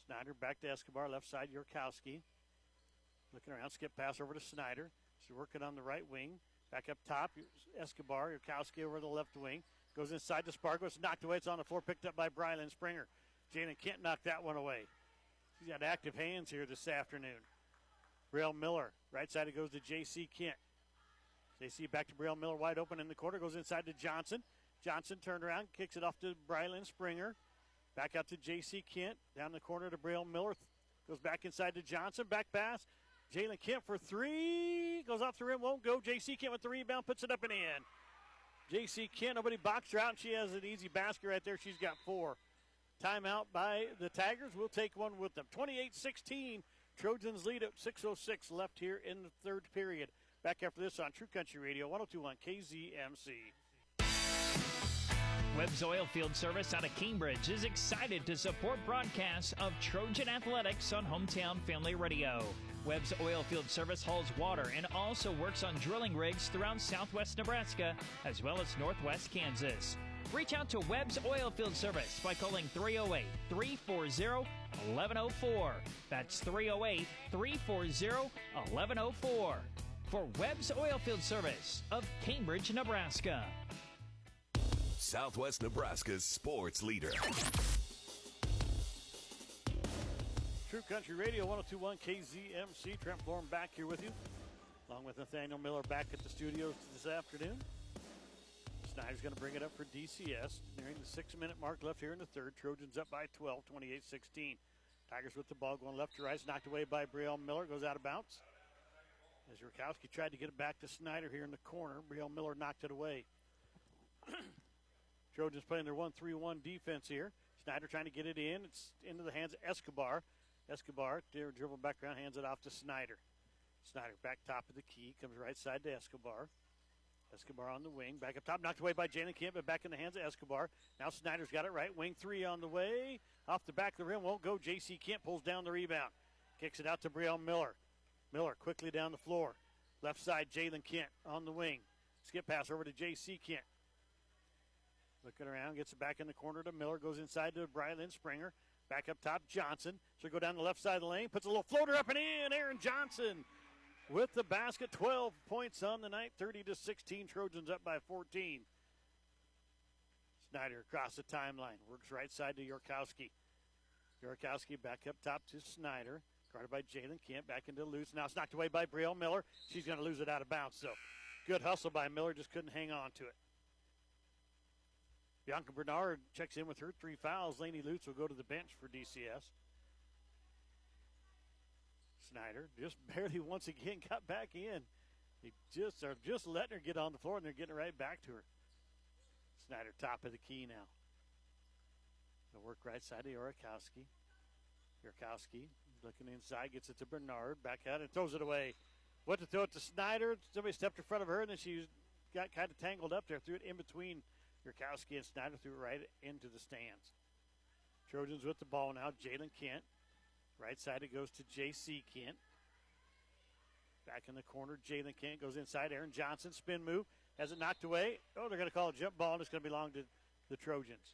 Snyder back to Escobar, left side, Yurkowski. Looking around, skip pass over to Snyder. She's working on the right wing. Back up top, Escobar, Yurkowski over the left wing. Goes inside to Spargo. It's knocked away. It's on the floor, picked up by Brylan Springer. Jalen Kent knocked that one away. She's got active hands here this afternoon. Brielle Miller, right side, it goes to J.C. Kent. J.C. back to Brielle Miller, wide open in the corner. Goes inside to Johnson. Johnson turned around, kicks it off to Brylan Springer. Back out to J.C. Kent. Down the corner to Brielle Miller. Goes back inside to Johnson. Back pass. Jalen Kent for three. Goes off the rim, won't go. J.C. Kent with the rebound, puts it up and in. J.C. Kent, nobody boxed her out, and she has an easy basket right there. She's got 4. Timeout by the Tigers. We'll take one with them. 28-16. Trojans lead at 6:06 left here in the third period. Back after this on True Country Radio, 102.1 KZMC. Webb's Oilfield Service out of Cambridge is excited to support broadcasts of Trojan Athletics on Hometown Family Radio. Webb's Oilfield Service hauls water and also works on drilling rigs throughout southwest Nebraska as well as northwest Kansas. Reach out to Webb's Oilfield Service by calling 308-340-1104. That's 308-340-1104. For Webb's Oilfield Service of Cambridge, Nebraska. Southwest Nebraska's sports leader. True Country Radio, 102.1 KZMC. Trent Florham back here with you, along with Nathaniel Miller back at the studios this afternoon. Snyder's going to bring it up for DCS. Nearing the 6-minute mark left here in the third. Trojans up by 12, 28-16. Tigers with the ball going left to right. It's knocked away by Brielle Miller. Goes out of bounds. As Yurkowski tried to get it back to Snyder here in the corner. Brielle Miller knocked it away. Trojans playing their 1-3-1 defense here. Snyder trying to get it in. It's into the hands of Escobar. Escobar, dribble back around, hands it off to Snyder. Snyder back top of the key. Comes right side to Escobar. Escobar on the wing. Back up top. Knocked away by Jalen Kemp, but back in the hands of Escobar. Now Snyder's got it right. Wing 3 on the way. Off the back of the rim. Won't go. J.C. Kemp pulls down the rebound. Kicks it out to Brielle Miller. Miller quickly down the floor. Left side, Jalen Kent on the wing. Skip pass over to J.C. Kent. Looking around, gets it back in the corner to Miller. Goes inside to Brylan Springer. Back up top, Johnson. She'll go down the left side of the lane. Puts a little floater up and in. Aaron Johnson with the basket. 12 points on the night. 30-16. Trojans up by 14. Snyder across the timeline. Works right side to Yurkowski. Yurkowski back up top to Snyder. Guarded by Jalen Kemp. Back into Lutz. Now it's knocked away by Brielle Miller. She's going to lose it out of bounds, though. Good hustle by Miller. Just couldn't hang on to it. Bianca Bernard checks in with her 3 fouls. Lainey Lutz will go to the bench for DCS. Snyder just barely once again got back in. They just are just letting her get on the floor, and they're getting it right back to her. Snyder top of the key now. They'll work right side to Yurkowski. Yurkowski looking inside, gets it to Bernard. Back out and throws it away. Went to throw it to Snyder. Somebody stepped in front of her, and then she got kind of tangled up there. Threw it in between Yurkowski and Snyder, threw it right into the stands. Trojans with the ball now. Jalen Kent. Right side it goes to J.C. Kent. Back in the corner, Jalen Kent goes inside. Aaron Johnson, spin move. Has it knocked away. Oh, they're going to call a jump ball, and it's going to belong to the Trojans.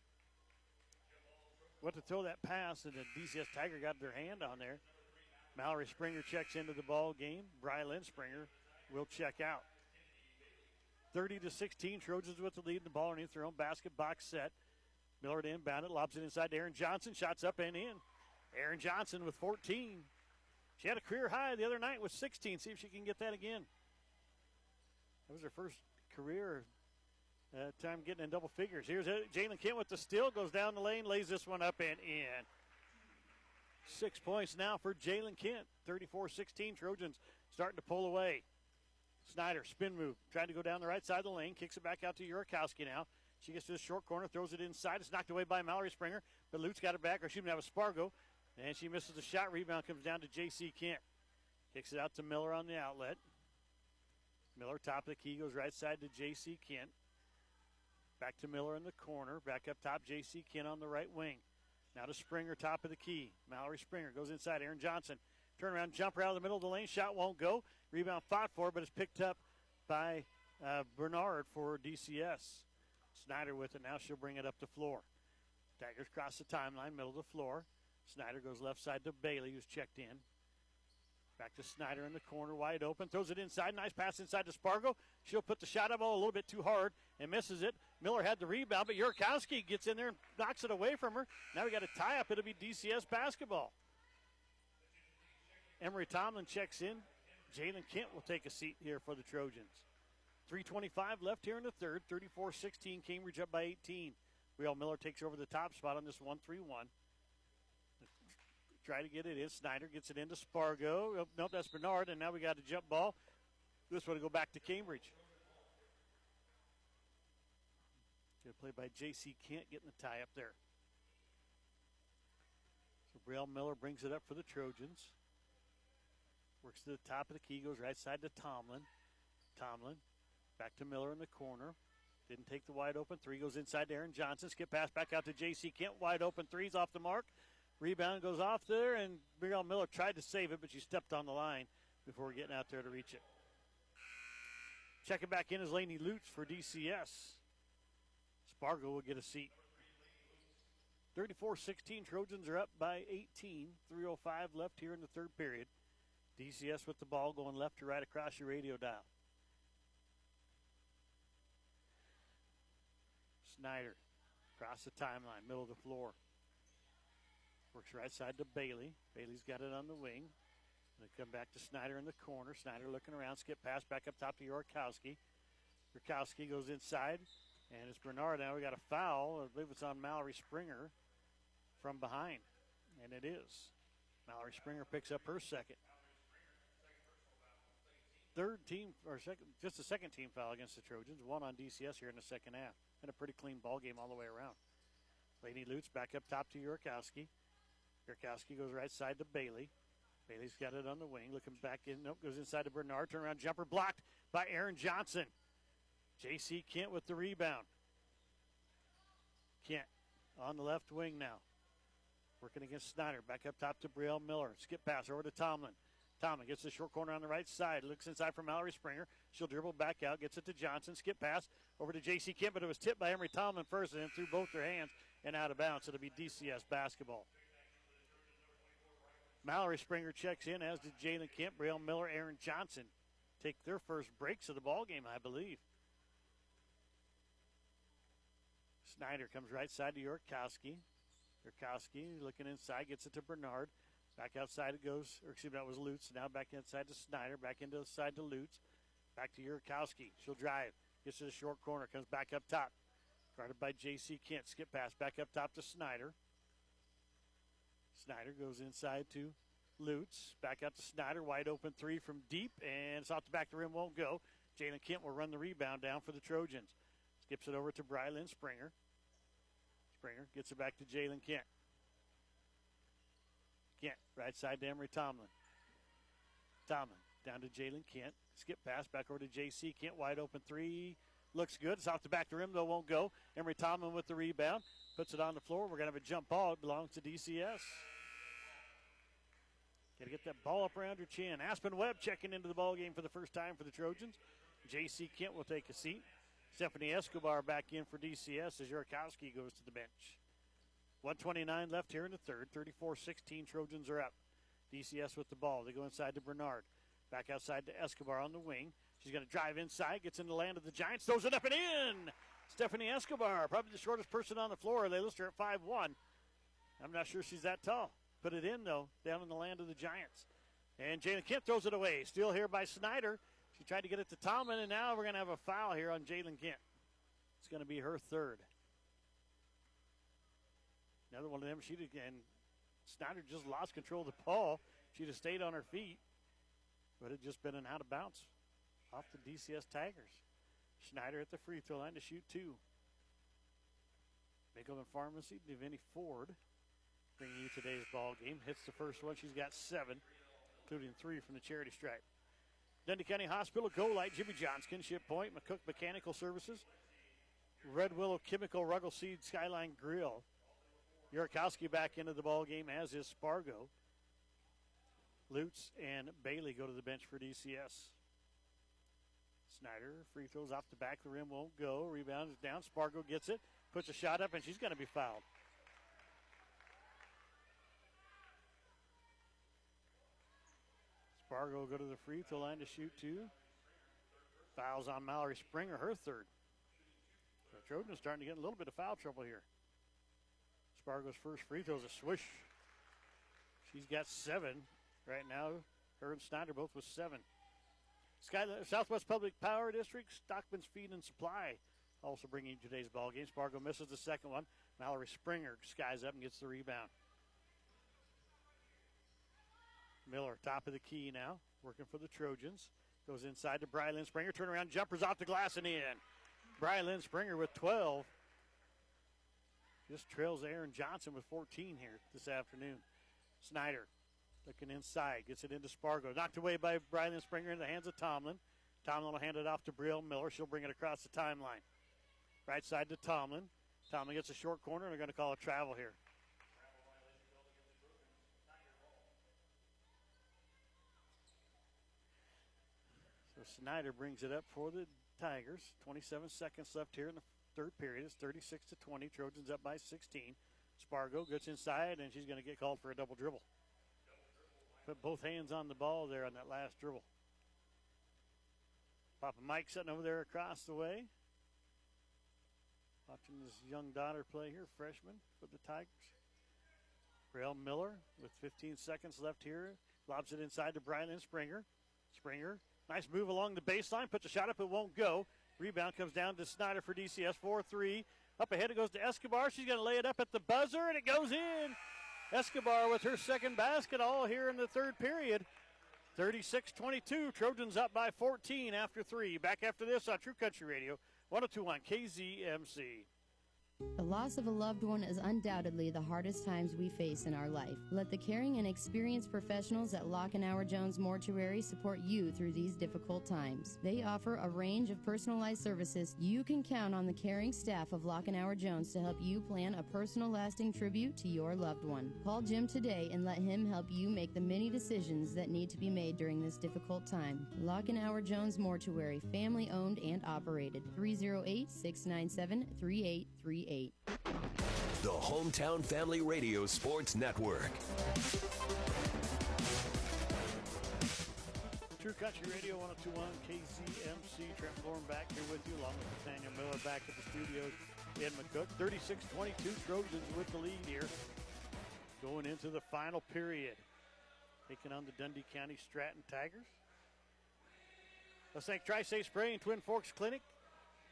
Went to throw that pass, and the DCS Tiger got their hand on there. Mallory Springer checks into the ball game. Brylan Springer will check out. 30-16, Trojans with the lead in the ball underneath their own basket box set. Miller to inbound it, lobs it inside to Aaron Johnson. Shots up and in. Aaron Johnson with 14. She had a career high the other night with 16. See if she can get that again. That was her first career time getting in double figures. Here's Jalen Kent with the steal. Goes down the lane, lays this one up and in. 6 points now for Jalen Kent. 34-16, Trojans starting to pull away. Snyder, spin move, trying to go down the right side of the lane, kicks it back out to Yurkowski now. She gets to the short corner, throws it inside. It's knocked away by Mallory Springer, but Lutz got it back, or she didn't have a Spargo, and she misses the shot. Rebound comes down to J.C. Kent. Kicks it out to Miller on the outlet. Miller, top of the key, goes right side to J.C. Kent. Back to Miller in the corner. Back up top, J.C. Kent on the right wing. Now to Springer, top of the key. Mallory Springer goes inside. Aaron Johnson. Turnaround jumper out of the middle of the lane. Shot won't go. Rebound fought for, but it's picked up by Bernard for DCS. Snyder with it now. She'll bring it up the floor. Tigers cross the timeline, middle of the floor. Snyder goes left side to Bailey, who's checked in. Back to Snyder in the corner, wide open. Throws it inside. Nice pass inside to Spargo. She'll put the shot up a little bit too hard and misses it. Miller had the rebound, but Yurkowski gets in there and knocks it away from her. Now we got a tie-up. It'll be DCS basketball. Emery Tomlin checks in. Jalen Kent will take a seat here for the Trojans. 3:25 left here in the third. 34-16. Cambridge up by 18. Real Miller takes over the top spot on this 1-3-1. Try to get it in. Snyder gets it into Spargo. Oh, nope, that's Bernard. And now we got a jump ball. This one to go back to Cambridge. Good play by J.C. Kent getting the tie up there. So Real Miller brings it up for the Trojans. Works to the top of the key. Goes right side to Tomlin. Tomlin back to Miller in the corner. Didn't take the wide open three. Goes inside to Aaron Johnson. Skip pass back out to J.C. Kent. Wide open three's off the mark. Rebound goes off there, and Muriel Miller tried to save it, but she stepped on the line before getting out there to reach it. Checking back in is Lainey Lutz for DCS. Spargo will get a seat. 34-16. Trojans are up by 18. 3:05 left here in the third period. DCS with the ball going left to right across your radio dial. Snyder across the timeline, middle of the floor. Works right side to Bailey. Bailey's got it on the wing. They come back to Snyder in the corner. Snyder looking around, skip pass back up top to Yurkowski. Yurkowski goes inside, and it's Bernard. Now we got a foul. I believe it's on Mallory Springer from behind, and it is. Mallory Springer picks up her second. Third team, or second, just a second team foul against the Trojans. One on DCS here in the second half. And a pretty clean ball game all the way around. Lady Lutz back up top to Yurkowski. Yurkowski goes right side to Bailey. Bailey's got it on the wing. Looking back in. Nope, goes inside to Bernard. Turnaround jumper blocked by Aaron Johnson. J.C. Kent with the rebound. Kent on the left wing now. Working against Snyder. Back up top to Brielle Miller. Skip pass over to Tomlin. Tomlin gets the short corner on the right side. Looks inside for Mallory Springer. She'll dribble back out. Gets it to Johnson. Skip pass over to J.C. Kent, but it was tipped by Emery Tomlin first and then through both their hands and out of bounds. It'll be DCS basketball. Mallory Springer checks in, as did Jalen Kent. Brielle Miller, Aaron Johnson take their first breaks of the ball game, I believe. Snyder comes right side to Yurkowski. Yurkowski looking inside, gets it to Bernard. Back outside it goes, or excuse me, that was Lutz. Now back inside to Snyder, back into the side to Lutz. Back to Yurkowski. She'll drive, gets to the short corner, comes back up top. Guarded by J.C. Kent. Skip pass back up top to Snyder. Snyder goes inside to Lutz. Back out to Snyder. Wide open three from deep, and it's off the back of the rim, won't go. Jalen Kent will run the rebound down for the Trojans. Skips it over to Brylan Springer. Springer gets it back to Jalen Kent. Kent, right side to Emery Tomlin. Tomlin down to Jalen Kent. Skip pass back over to J.C. Kent. Wide open three. Looks good. It's off the back of the rim, though, won't go. Emery Tomlin with the rebound. Puts it on the floor. We're going to have a jump ball. It belongs to DCS. Got to get that ball up around her chin. Aspen Webb checking into the ball game for the first time for the Trojans. J.C. Kent will take a seat. Stephanie Escobar back in for DCS as Yurkowski goes to the bench. 1:29 left here in the third. 34-16. Trojans are up. DCS with the ball. They go inside to Bernard. Back outside to Escobar on the wing. She's going to drive inside. Gets in the land of the Giants. Throws it up and in. Stephanie Escobar, probably the shortest person on the floor. They list her at 5'1". I'm not sure she's that tall. Put it in, though, down in the land of the Giants. And Jalen Kent throws it away. Still here by Snyder. She tried to get it to Tomlin, and now we're going to have a foul here on Jalen Kent. It's going to be her third. Another one of them, and Snyder just lost control of the ball. She'd have stayed on her feet, but it just been an out of bounds off the DCS Tigers. Schneider at the free throw line to shoot two. Mickelman Pharmacy, Devaney Ford bringing you today's ball game. Hits the first one. She's got 7, including 3 from the charity stripe. Dundee County Hospital, Go Light, Jimmy John's Kinship Point, McCook Mechanical Services, Red Willow Chemical Ruggles Seed Skyline Grill. Yurakowski back into the ball game, as is Spargo. Lutz and Bailey go to the bench for DCS. Snyder, free throws off the back of the rim, won't go. Rebound is down. Spargo gets it, puts a shot up, and she's going to be fouled. Spargo will go to the free throw line to shoot two. Fouls on Mallory Springer, her third. The Trojans starting to get a little bit of foul trouble here. Spargo's first free throw is a swish. She's got 7 right now. Her and Snyder both with 7. Southwest Public Power District, Stockman's Feed and Supply also bringing you today's ball game. Spargo misses the second one. Mallory Springer skies up and gets the rebound. Miller, top of the key now, working for the Trojans. Goes inside to Brilyn Springer. Turnaround jumpers off the glass and in. Brilyn Springer with 12. Just trails Aaron Johnson with 14 here this afternoon. Snyder looking inside, gets it into Spargo. Knocked away by Brilyn Springer in the hands of Tomlin. Tomlin will hand it off to Brielle Miller. She'll bring it across the timeline. Right side to Tomlin. Tomlin gets a short corner, and they're going to call a travel here. So Snyder brings it up for the Tigers. 27 seconds left here in the third period. It's 36-20. Trojans up by 16. Spargo gets inside, and she's going to get called for a double dribble. Put both hands on the ball there on that last dribble. Papa Mike sitting over there across the way. Watching his young daughter play here, freshman for the Tigers. Brielle Miller with 15 seconds left here. Lobs it inside to Brilyn Springer. Springer, nice move along the baseline. Puts a shot up, it won't go. Rebound comes down to Snyder for DCS. 4-3. Up ahead it goes to Escobar. She's going to lay it up at the buzzer, and it goes in. Escobar with her second basket all here in the third period. 36-22. Trojans up by 14 after 3. Back after this on True Country Radio, 102.1 KZMC. The loss of a loved one is undoubtedly the hardest times we face in our life. Let the caring and experienced professionals at Lockenauer Jones Mortuary support you through these difficult times. They offer a range of personalized services. You can count on the caring staff of Lockenauer Jones to help you plan a personal lasting tribute to your loved one. Call Jim today and let him help you make the many decisions that need to be made during this difficult time. Lockenauer Jones Mortuary, family owned and operated. 308-697-3838. The Hometown Family Radio Sports Network. True Country Radio 102.1 KZMC. Trent Florin back here with you, along with Nathaniel Miller back at the studios in McCook. 36-22, Trojans with the lead here. Going into the final period. Taking on the Dundee County Stratton Tigers. Let's thank Tri-State Spray and Twin Forks Clinic.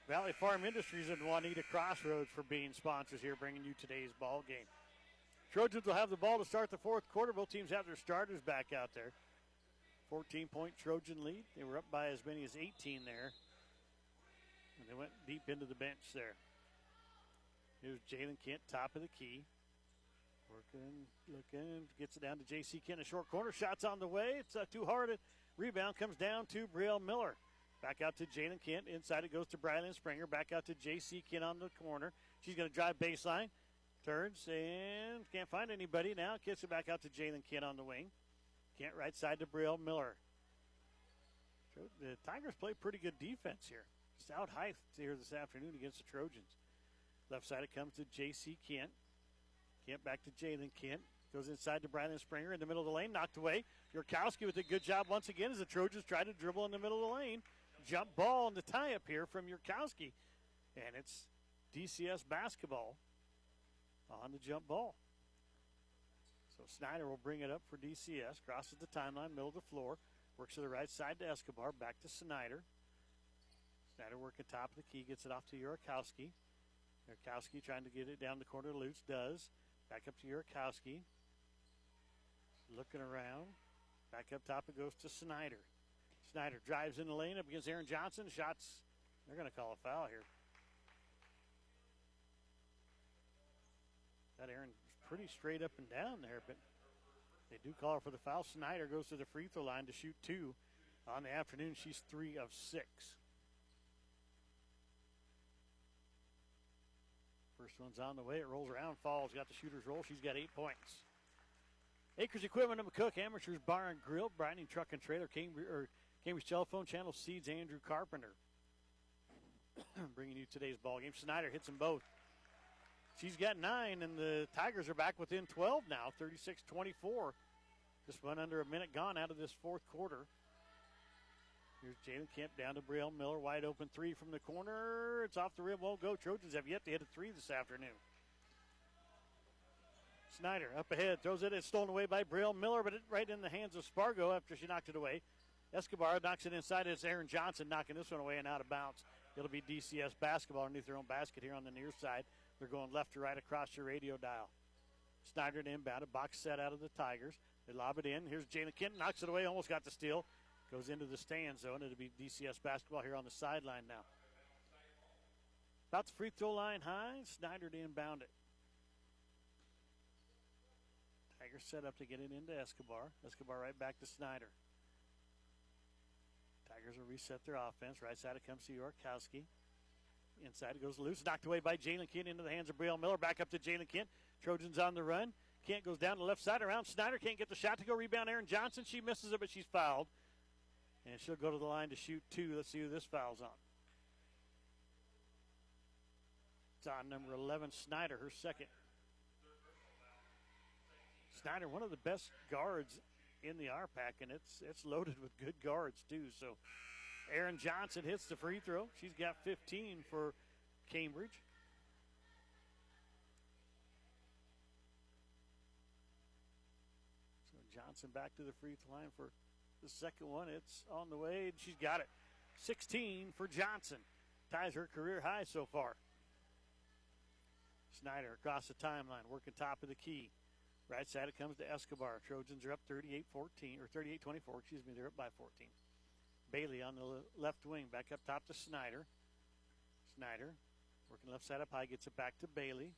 Valley Farm Industries and Juanita Crossroads for being sponsors here, bringing you today's ball game. Trojans will have the ball to start the fourth quarter. Both teams have their starters back out there. 14-point Trojan lead. They were up by as many as 18 there. And they went deep into the bench there. Here's Jalen Kent, top of the key. Working, looking, gets it down to J.C. Kent, a short corner. Shot's on the way. It's too hard. Rebound comes down to Brielle Miller. Back out to Jalen Kent. Inside it goes to Brilyn Springer. Back out to J.C. Kent on the corner. She's going to drive baseline. Turns and can't find anybody now. Kicks it back out to Jalen Kent on the wing. Kent right side to Brielle Miller. The Tigers play pretty good defense here. Just out height here this afternoon against the Trojans. Left side it comes to J.C. Kent. Kent back to Jalen Kent. Goes inside to Brilyn Springer in the middle of the lane. Knocked away. Yurkowski with a good job once again as the Trojans try to dribble in the middle of the lane. Jump ball and the tie-up here from Yurkowski. And it's DCS basketball on the jump ball. So Snyder will bring it up for DCS. Crosses the timeline, middle of the floor. Works to the right side to Escobar. Back to Snyder. Snyder working top of the key. Gets it off to Yurkowski. Yurkowski trying to get it down the corner. Lutz does. Back up to Yurkowski. Looking around. Back up top it goes to Snyder. Snyder drives in the lane up against Aaron Johnson. Shots, they're going to call a foul here. That Aaron is pretty straight up and down there, but they do call her for the foul. Snyder goes to the free throw line to shoot 2. On the afternoon, she's 3 of 6. First one's on the way. It rolls around, falls. Got the shooter's roll. She's got 8 points. Acres Equipment in McCook, Amateurs Bar and Grill, Brining Truck and Trailer, Cambridge Telephone Channel Seeds, Andrew Carpenter. Bringing you today's ball game. Snyder hits them both. She's got 9, and the Tigers are back within 12 now, 36-24. Just went under a minute gone out of this fourth quarter. Here's Jalen Kemp down to Brielle Miller. Wide open 3 from the corner. It's off the rim. Won't go. Trojans have yet to hit a 3 this afternoon. Snyder up ahead. Throws it. It's stolen away by Brielle Miller, but right in the hands of Spargo after she knocked it away. Escobar knocks it inside. It's Aaron Johnson knocking this one away and out of bounds. It'll be DCS basketball underneath their own basket here on the near side. They're going left to right across your radio dial. Snyder to inbound. A box set out of the Tigers. They lob it in. Here's Jalen Kent. Knocks it away. Almost got the steal. Goes into the stand zone. It'll be DCS basketball here on the sideline now. About the free throw line high. Snyder to inbound it. Tigers set up to get it into Escobar. Escobar right back to Snyder. Tigers will reset their offense. Right side it comes to Yorkowski. Inside it goes loose. Knocked away by Jalen Kent into the hands of Brielle Miller. Back up to Jalen Kent. Trojans on the run. Kent goes down to the left side around Snyder. Can't get the shot to go. Rebound Aaron Johnson. She misses it, but she's fouled. And she'll go to the line to shoot 2. Let's see who this foul's on. It's on number 11, Snyder, her second. Snyder, one of the best guards in the RPAC, and it's loaded with good guards, too. So Aaron Johnson hits the free throw. She's got 15 for Cambridge. So Johnson back to the free throw line for the second one. It's on the way, and she's got it. 16 for Johnson. Ties her career high so far. Snyder across the timeline, working top of the key. Right side it comes to Escobar. Trojans are up 38-14, or 38-24, excuse me. They're up by 14. Bailey on the left wing, back up top to Snyder. Snyder working left side up high, gets it back to Bailey.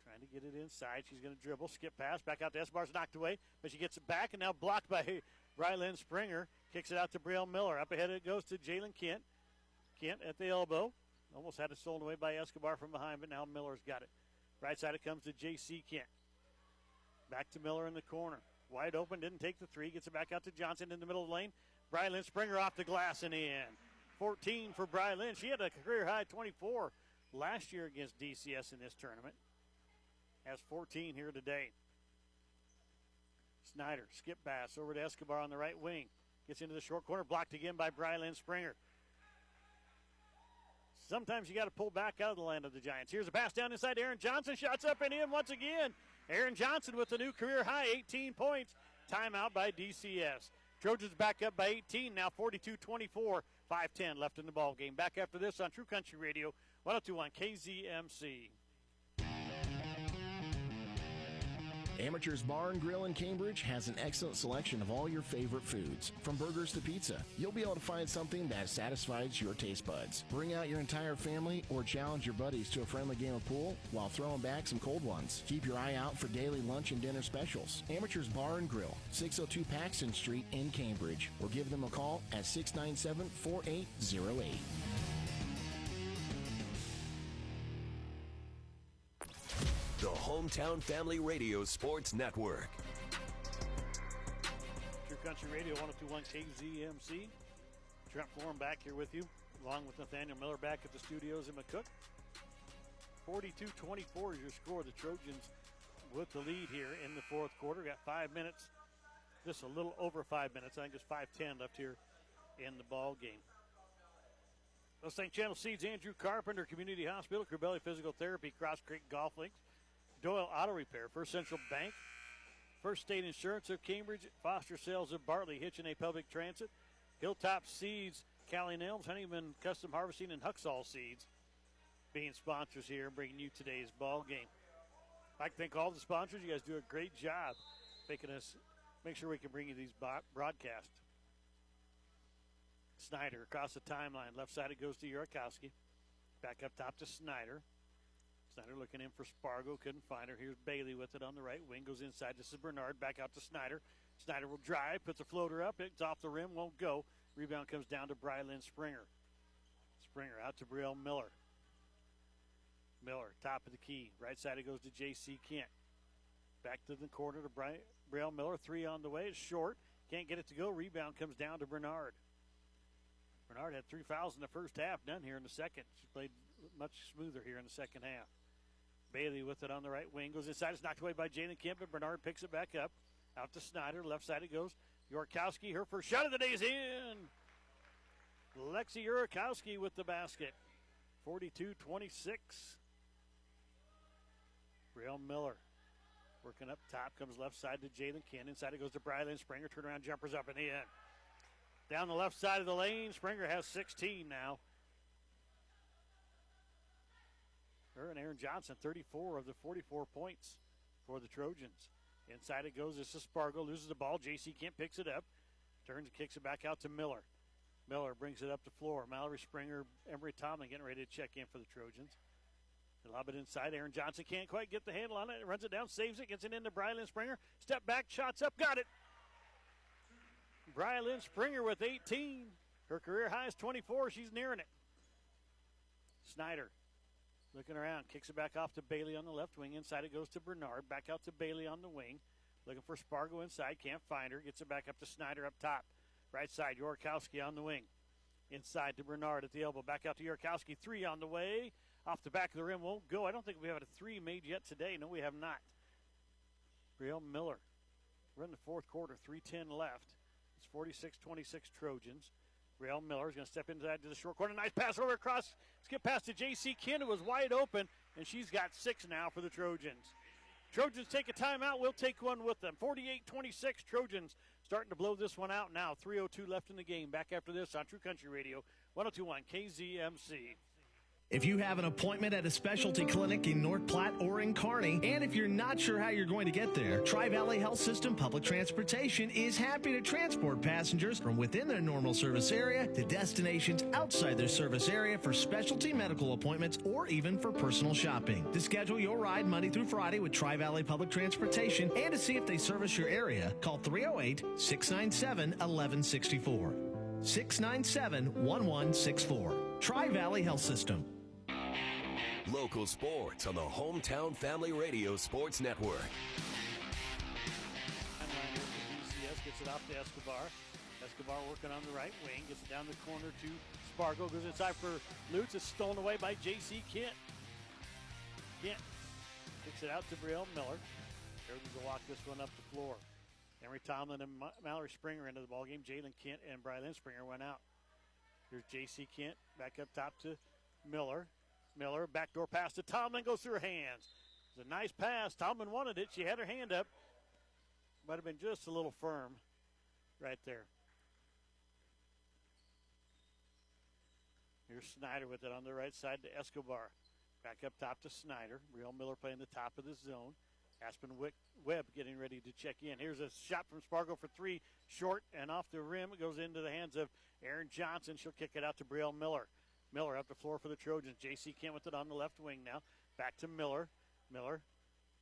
Trying to get it inside. She's going to dribble, skip pass, back out to Escobar's knocked away, but she gets it back and now blocked by Rylan Springer. Kicks it out to Brielle Miller. Up ahead it goes to Jalen Kent. Kent at the elbow. Almost had it stolen away by Escobar from behind, but now Miller's got it. Right side it comes to J.C. Kent. Back to Miller in the corner. Wide open, didn't take the 3. Gets it back out to Johnson in the middle of the lane. Brylan Springer off the glass and in. 14 for Brylan. She had a career high 24 last year against DCS in this tournament. Has 14 here today. Snyder, skip pass over to Escobar on the right wing. Gets into the short corner, blocked again by Brylan Springer. Sometimes you got to pull back out of the land of the Giants. Here's a pass down inside Aaron Johnson. Shots up and in once again. Aaron Johnson with a new career high, 18 points. Timeout by DCS. Trojans back up by 18, now 42-24. 5:10 left in the ball game. Back after this on True Country Radio, 102.1 KZMC. Amateurs Bar and Grill in Cambridge has an excellent selection of all your favorite foods. From burgers to pizza, you'll be able to find something that satisfies your taste buds. Bring out your entire family or challenge your buddies to a friendly game of pool while throwing back some cold ones. Keep your eye out for daily lunch and dinner specials. Amateurs Bar and Grill, 602 Paxton Street in Cambridge, or give them a call at 697-4808. The Hometown Family Radio Sports Network. True Country Radio, 102.1 KZMC. Trent Florum back here with you, along with Nathaniel Miller back at the studios in McCook. 42-24 is your score. The Trojans with the lead here in the fourth quarter. Got 5 minutes, just a little over 5 minutes. I think it's 5:10 left here in the ball game. Los St. Channel Seeds, Andrew Carpenter, Community Hospital, Cribelli Physical Therapy, Cross Creek Golf Links, Doyle Auto Repair, First Central Bank, First State Insurance of Cambridge, Foster Sales of Bartley, Hitchin Public Transit, Hilltop Seeds, Callie Elms, Honeyman Custom Harvesting, and Huxall Seeds being sponsors here, bringing you today's ball game. I'd like to thank all the sponsors. You guys do a great job making us make sure we can bring you these broadcasts. Snyder across the timeline. Left side it goes to Yurakowski. Back up top to Snyder. Snyder looking in for Spargo. Couldn't find her. Here's Bailey with it on the right wing. Goes inside. This is Bernard. Back out to Snyder. Snyder will drive. Puts a floater up. It's off the rim. Won't go. Rebound comes down to Brylan Springer. Springer out to Brielle Miller. Miller, top of the key. Right side it goes to J.C. Kent. Back to the corner to Braille Miller. 3 on the way. It's short. Can't get it to go. Rebound comes down to Bernard. Bernard had 3 fouls in the first half. None here in the second. She played much smoother here in the second half. Bailey with it on the right wing. Goes inside. It's knocked away by Jalen Kemp, but Bernard picks it back up. Out to Snyder. Left side it goes. Yorkowski, her first shot of the day is in. Lexi Yorkowski with the basket. 42-26. Braille Miller working up top. Comes left side to Jalen Kent. Inside it goes to Brylan Springer. Turnaround jumpers up and in. Down the left side of the lane. Springer has 16 now. Her and Aaron Johnson, 34 of the 44 points for the Trojans. Inside it goes. This is Spargo. Loses the ball. J.C. Kent picks it up. Turns and kicks it back out to Miller. Miller brings it up the floor. Mallory Springer, Emery Tomlin getting ready to check in for the Trojans. They lob it inside. Aaron Johnson can't quite get the handle on it. Runs it down, saves it, gets it into Brylan Springer. Step back, shots up, got it. Brylan Springer with 18. Her career high is 24. She's nearing it. Snyder looking around, kicks it back off to Bailey on the left wing. Inside it goes to Bernard. Back out to Bailey on the wing. Looking for Spargo inside. Can't find her. Gets it back up to Snyder up top. Right side, Yorkowski on the wing. Inside to Bernard at the elbow. Back out to Yorkowski. 3 on the way. Off the back of the rim. Won't go. I don't think we have a 3 made yet today. No, we have not. Brielle Miller. We're in the fourth quarter. 3:10 left. It's 46-26 Trojans. Brielle Miller is going to step inside to the short corner. Nice pass over across. Skip pass to J.C. Kent. It was wide open, and she's got 6 now for the Trojans. Trojans take a timeout. We'll take one with them. 48-26 Trojans starting to blow this one out now. 3:02 left in the game. Back after this on True Country Radio, 102.1 KZMC. If you have an appointment at a specialty clinic in North Platte or in Kearney, and if you're not sure how you're going to get there, Tri-Valley Health System Public Transportation is happy to transport passengers from within their normal service area to destinations outside their service area for specialty medical appointments or even for personal shopping. To schedule your ride Monday through Friday with Tri-Valley Public Transportation and to see if they service your area, call 308-697-1164. 697-1164. Tri-Valley Health System. Local sports on the Hometown Family Radio Sports Network. DCS gets it off to Escobar. Escobar working on the right wing. Gets it down the corner to Spargo. Goes inside for Lutz. It's stolen away by J.C. Kent. Kent kicks it out to Brielle Miller. They're going to walk this one up the floor. Emery Tomlin and Mallory Springer into the ballgame. Jalen Kent and Brylan Springer went out. Here's J.C. Kent back up top to Miller. Miller, backdoor pass to Tomlin, goes through her hands. It's a nice pass. Tomlin wanted it. She had her hand up. Might have been just a little firm right there. Here's Snyder with it on the right side to Escobar. Back up top to Snyder. Brielle Miller playing the top of the zone. Aspen Webb getting ready to check in. Here's a shot from Spargo for 3, short and off the rim. It goes into the hands of Aaron Johnson. She'll kick it out to Brielle Miller. Miller up the floor for the Trojans. J.C. Kent with it on the left wing now. Back to Miller. Miller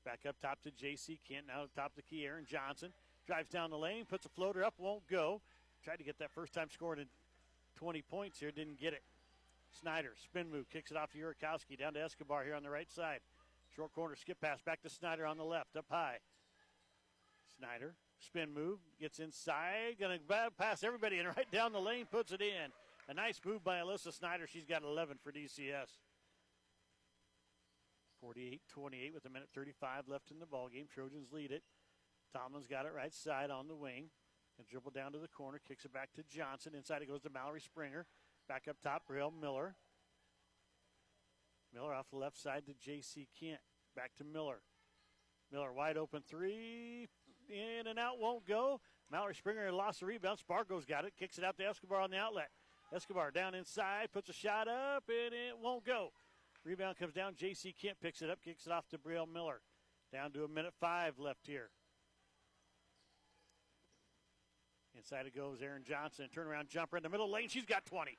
back up top to J.C. Kent. Now top of the key, Aaron Johnson. Drives down the lane, puts a floater up, won't go. Tried to get that first time scoring in 20 points here, didn't get it. Snyder, spin move, kicks it off to Yurakowski. Down to Escobar here on the right side. Short corner, skip pass, back to Snyder on the left, up high. Snyder, spin move, gets inside, going to pass everybody and right down the lane, puts it in. A nice move by Alyssa Snyder. She's got 11 for DCS. 48-28 with 1:35 left in the ballgame. Trojans lead it. Tomlin's got it right side on the wing. And dribble down to the corner, kicks it back to Johnson. Inside it goes to Mallory Springer. Back up top, Brielle Miller. Miller off the left side to J.C. Kent. Back to Miller. Miller wide open 3. In and out, won't go. Mallory Springer lost the rebound. Spargo's got it. Kicks it out to Escobar on the outlet. Escobar down inside, puts a shot up, and it won't go. Rebound comes down. J.C. Kent picks it up, kicks it off to Brielle Miller. Down to 1:05 left here. Inside it goes Aaron Johnson. Turnaround jumper in the middle lane. She's got 20.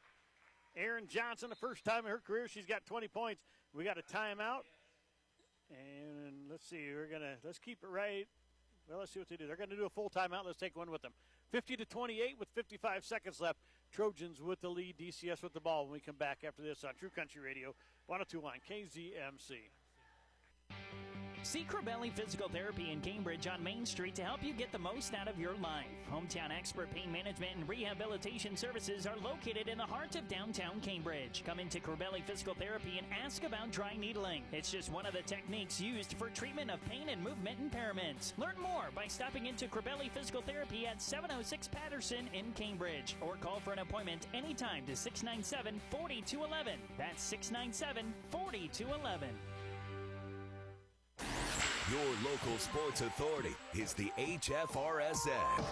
Aaron Johnson, the first time in her career, she's got 20 points. We got a timeout. And let's see, let's keep it right. Well, let's see what they do. They're going to do a full timeout. Let's take one with them. 50-28 with 55 seconds left. Trojans with the lead, DCS with the ball when we come back after this on True Country Radio, 102.1 KZMC. See Corbelli Physical Therapy in Cambridge on Main Street to help you get the most out of your life. Hometown expert pain management and rehabilitation services are located in the heart of downtown Cambridge. Come into Corbelli Physical Therapy and ask about dry needling. It's just one of the techniques used for treatment of pain and movement impairments. Learn more by stopping into Corbelli Physical Therapy at 706 Patterson in Cambridge or call for an appointment anytime to 697-4211. That's 697-4211. Your local sports authority is the HFRSN.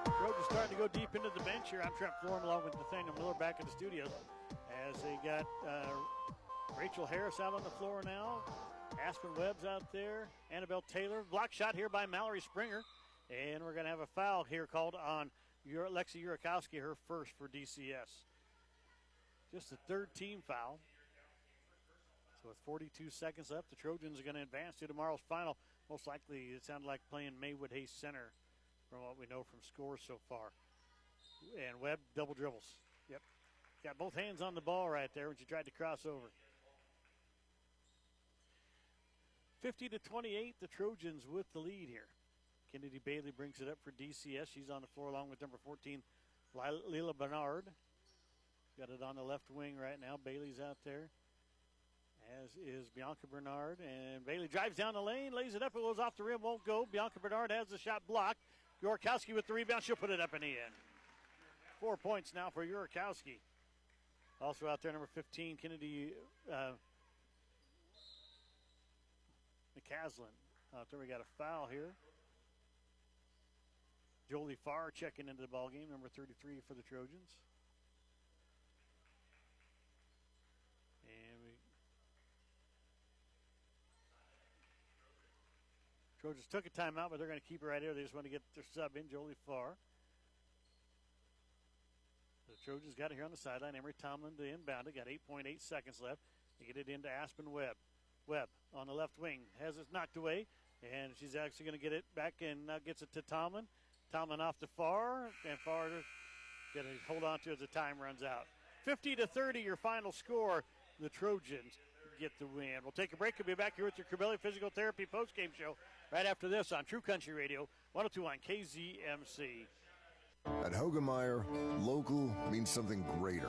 Trojans starting to go deep into the bench here. I'm Trent Florham along with Nathaniel Miller back in the studio as they got Rachel Harris out on the floor now. Aspen Webb's out there. Annabelle Taylor. Block shot here by Mallory Springer. And we're going to have a foul here called on Lexi Urakowski, her first for DCS. Just the third team foul. So with 42 seconds left, the Trojans are going to advance to tomorrow's final. Most likely, it sounded like playing Maywood Hayes Center from what we know from scores so far. And Webb double dribbles. Yep. Got both hands on the ball right there when she tried to cross over. 50-28, the Trojans with the lead here. Kennedy Bailey brings it up for DCS. She's on the floor along with number 14, Lila Bernard. Got it on the left wing right now. Bailey's out there, as is Bianca Bernard. And Bailey drives down the lane, lays it up. It goes off the rim, won't go. Bianca Bernard has the shot blocked. Urakowski with the rebound. She'll put it up in the end. 4 points now for Urakowski. Also out there, number 15, Kennedy McCaslin. Out there, we got a foul here. Jolie Farr checking into the ball game, number 33 for the Trojans. And Trojans took a timeout, but they're going to keep it right here. They just want to get their sub in, Jolie Farr. The Trojans got it here on the sideline. Emery Tomlin to inbound it. Got 8.8 seconds left to get it into Aspen Webb. Webb on the left wing has it knocked away, and she's actually going to get it back and now gets it to Tomlin. Tomlin off to Farr, and Farr going to hold on to it as the time runs out. 50-30, your final score. The Trojans get the win. We'll take a break. We'll be back here with your Corbelli Physical Therapy postgame show right after this on True Country Radio, 102.1 KZMC. At Hogemeyer, local means something greater.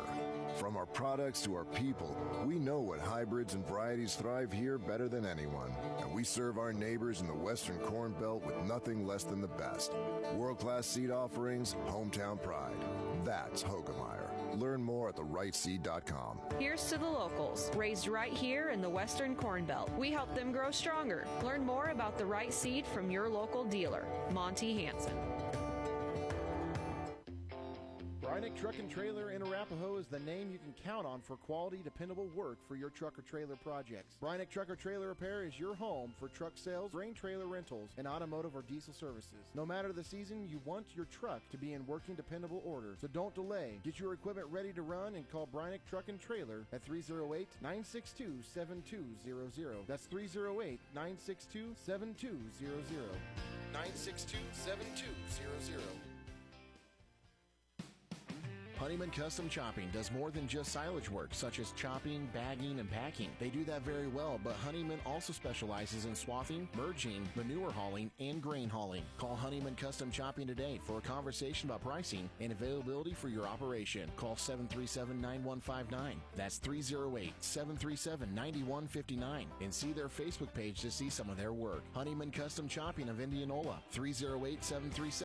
From our products to our people, we know what hybrids and varieties thrive here better than anyone. And we serve our neighbors in the Western Corn Belt with nothing less than the best. World-class seed offerings, hometown pride. That's Hogemeyer. Learn more at therightseed.com. Here's to the locals, raised right here in the Western Corn Belt. We help them grow stronger. Learn more about the right seed from your local dealer, Monty Hansen. Brynick Truck and Trailer in Arapahoe is the name you can count on for quality, dependable work for your truck or trailer projects. Brynick Truck or Trailer Repair is your home for truck sales, grain trailer rentals, and automotive or diesel services. No matter the season, you want your truck to be in working, dependable order. So don't delay. Get your equipment ready to run and call Brynick Truck and Trailer at 308-962-7200. That's 308-962-7200. 962-7200. Honeyman Custom Chopping does more than just silage work, such as chopping, bagging, and packing. They do that very well, but Honeyman also specializes in swathing, merging, manure hauling, and grain hauling. Call Honeyman Custom Chopping today for a conversation about pricing and availability for your operation. Call 737-9159. That's 308-737-9159. And see their Facebook page to see some of their work. Honeyman Custom Chopping of Indianola, 308-737